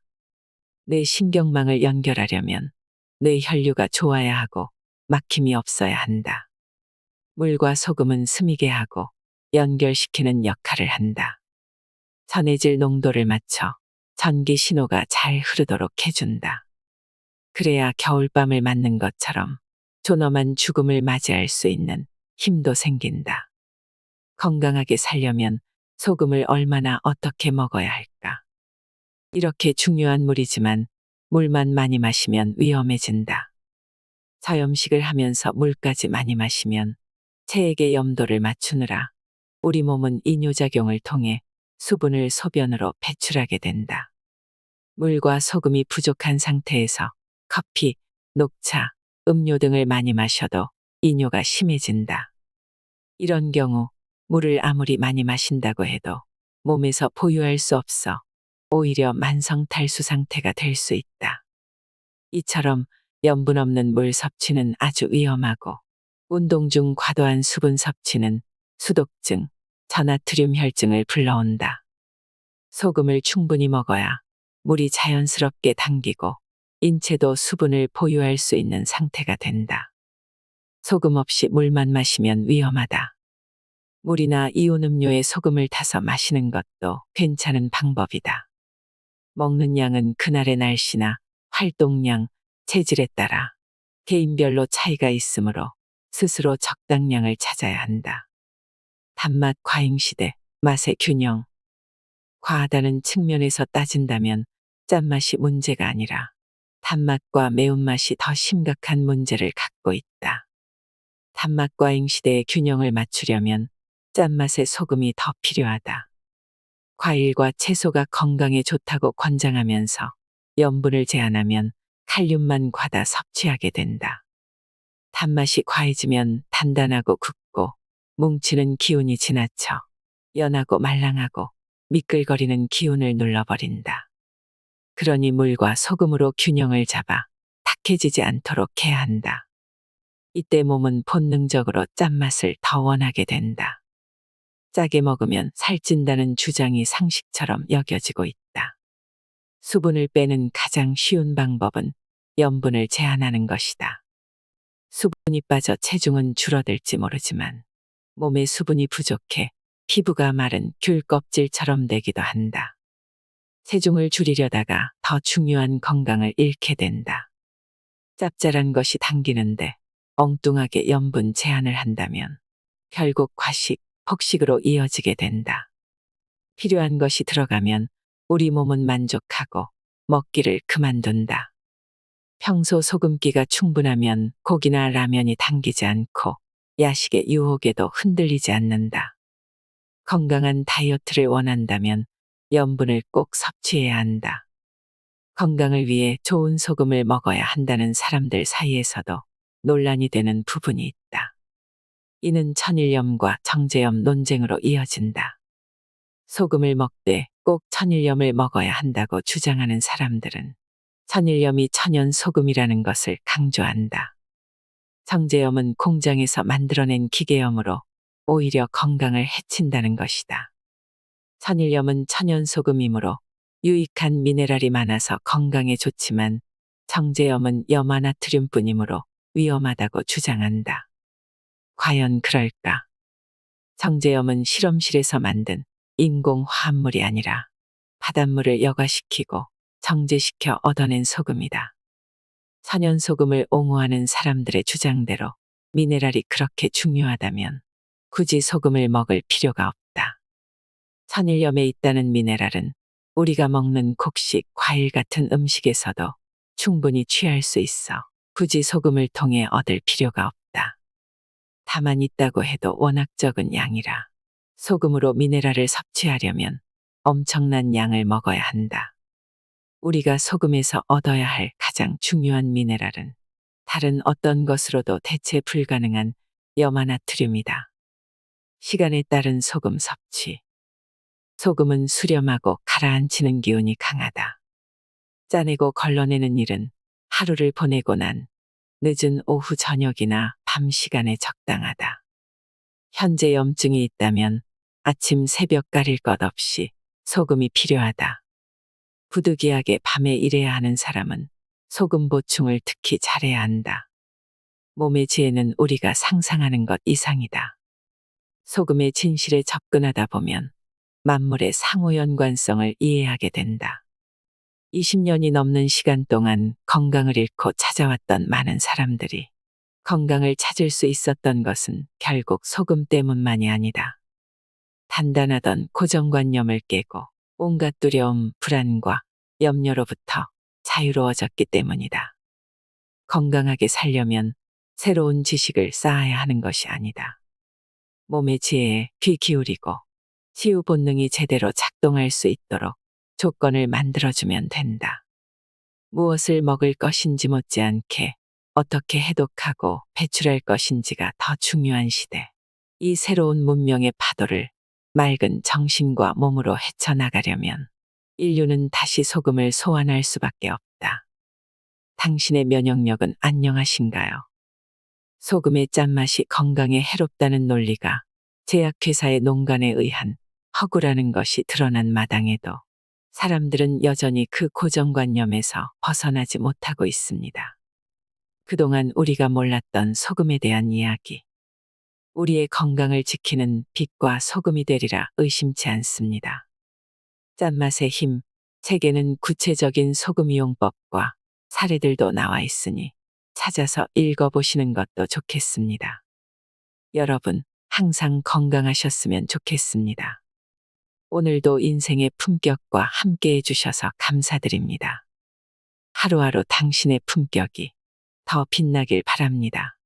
뇌신경망을 연결하려면 뇌혈류가 좋아야 하고 막힘이 없어야 한다. 물과 소금은 스미게 하고 연결시키는 역할을 한다. 전해질 농도를 맞춰 전기 신호가 잘 흐르도록 해준다. 그래야 겨울밤을 맞는 것처럼 존엄한 죽음을 맞이할 수 있는 힘도 생긴다. 건강하게 살려면 소금을 얼마나 어떻게 먹어야 할까? 이렇게 중요한 물이지만 물만 많이 마시면 위험해진다. 저염식을 하면서 물까지 많이 마시면 체액의 염도를 맞추느라 우리 몸은 이뇨작용을 통해 수분을 소변으로 배출하게 된다. 물과 소금이 부족한 상태에서 커피, 녹차, 음료 등을 많이 마셔도 이뇨가 심해진다. 이런 경우 물을 아무리 많이 마신다고 해도 몸에서 보유할 수 없어 오히려 만성 탈수 상태가 될 수 있다. 이처럼 염분 없는 물 섭취는 아주 위험하고 운동 중 과도한 수분 섭취는 수독증, 저나트륨 혈증을 불러온다. 소금을 충분히 먹어야 물이 자연스럽게 당기고 인체도 수분을 보유할 수 있는 상태가 된다. 소금 없이 물만 마시면 위험하다. 물이나 이온 음료에 소금을 타서 마시는 것도 괜찮은 방법이다. 먹는 양은 그날의 날씨나 활동량, 체질에 따라 개인별로 차이가 있으므로 스스로 적당량을 찾아야 한다. 단맛 과잉 시대, 맛의 균형. 과하다는 측면에서 따진다면 짠맛이 문제가 아니라 단맛과 매운맛이 더 심각한 문제를 갖고 있다. 단맛 과잉 시대의 균형을 맞추려면 짠맛에 소금이 더 필요하다. 과일과 채소가 건강에 좋다고 권장하면서 염분을 제한하면 칼륨만 과다 섭취하게 된다. 단맛이 과해지면 단단하고 굵고 뭉치는 기운이 지나쳐 연하고 말랑하고 미끌거리는 기운을 눌러버린다. 그러니 물과 소금으로 균형을 잡아 탁해지지 않도록 해야 한다. 이때 몸은 본능적으로 짠맛을 더 원하게 된다. 짜게 먹으면 살찐다는 주장이 상식처럼 여겨지고 있다. 수분을 빼는 가장 쉬운 방법은 염분을 제한하는 것이다. 수분이 빠져 체중은 줄어들지 모르지만 몸에 수분이 부족해 피부가 마른 귤 껍질처럼 되기도 한다. 체중을 줄이려다가 더 중요한 건강을 잃게 된다. 짭짤한 것이 당기는데 엉뚱하게 염분 제한을 한다면 결국 과식, 폭식으로 이어지게 된다. 필요한 것이 들어가면 우리 몸은 만족하고 먹기를 그만둔다. 평소 소금기가 충분하면 고기나 라면이 당기지 않고 야식의 유혹에도 흔들리지 않는다. 건강한 다이어트를 원한다면 염분을 꼭 섭취해야 한다. 건강을 위해 좋은 소금을 먹어야 한다는 사람들 사이에서도 논란이 되는 부분이 있다. 이는 천일염과 정제염 논쟁으로 이어진다. 소금을 먹되 꼭 천일염을 먹어야 한다고 주장하는 사람들은 천일염이 천연 소금이라는 것을 강조한다. 정제염은 공장에서 만들어낸 기계염으로 오히려 건강을 해친다는 것이다. 천일염은 천연 소금이므로 유익한 미네랄이 많아서 건강에 좋지만 정제염은 염화나트륨뿐이므로 위험하다고 주장한다. 과연 그럴까? 정제염은 실험실에서 만든 인공 화합물이 아니라 바닷물을 여과시키고 정제시켜 얻어낸 소금이다. 천연 소금을 옹호하는 사람들의 주장대로 미네랄이 그렇게 중요하다면 굳이 소금을 먹을 필요가 없다. 천일염에 있다는 미네랄은 우리가 먹는 곡식, 과일 같은 음식에서도 충분히 취할 수 있어 굳이 소금을 통해 얻을 필요가 없다. 다만 있다고 해도 워낙 적은 양이라 소금으로 미네랄을 섭취하려면 엄청난 양을 먹어야 한다. 우리가 소금에서 얻어야 할 가장 중요한 미네랄은 다른 어떤 것으로도 대체 불가능한 염화나트륨이다. 시간에 따른 소금 섭취. 소금은 수렴하고 가라앉히는 기운이 강하다. 짜내고 걸러내는 일은 하루를 보내고 난 늦은 오후 저녁이나 밤 시간에 적당하다. 현재 염증이 있다면 아침 새벽 가릴 것 없이 소금이 필요하다. 부득이하게 밤에 일해야 하는 사람은 소금 보충을 특히 잘해야 한다. 몸의 지혜는 우리가 상상하는 것 이상이다. 소금의 진실에 접근하다 보면 만물의 상호 연관성을 이해하게 된다. 20년이 넘는 시간 동안 건강을 잃고 찾아왔던 많은 사람들이 건강을 찾을 수 있었던 것은 결국 소금 때문만이 아니다. 단단하던 고정관념을 깨고 온갖 두려움, 불안과 염려로부터 자유로워졌기 때문이다. 건강하게 살려면 새로운 지식을 쌓아야 하는 것이 아니다. 몸의 지혜에 귀 기울이고 치유 본능이 제대로 작동할 수 있도록 조건을 만들어주면 된다. 무엇을 먹을 것인지 못지않게 어떻게 해독하고 배출할 것인지가 더 중요한 시대. 이 새로운 문명의 파도를 맑은 정신과 몸으로 헤쳐나가려면 인류는 다시 소금을 소환할 수밖에 없다. 당신의 면역력은 안녕하신가요? 소금의 짠맛이 건강에 해롭다는 논리가 제약회사의 농간에 의한 허구라는 것이 드러난 마당에도 사람들은 여전히 그 고정관념에서 벗어나지 못하고 있습니다. 그동안 우리가 몰랐던 소금에 대한 이야기. 우리의 건강을 지키는 빛과 소금이 되리라 의심치 않습니다. 짠맛의 힘, 책에는 구체적인 소금 이용법과 사례들도 나와 있으니 찾아서 읽어보시는 것도 좋겠습니다. 여러분, 항상 건강하셨으면 좋겠습니다. 오늘도 인생의 품격과 함께 해주셔서 감사드립니다. 하루하루 당신의 품격이 더 빛나길 바랍니다.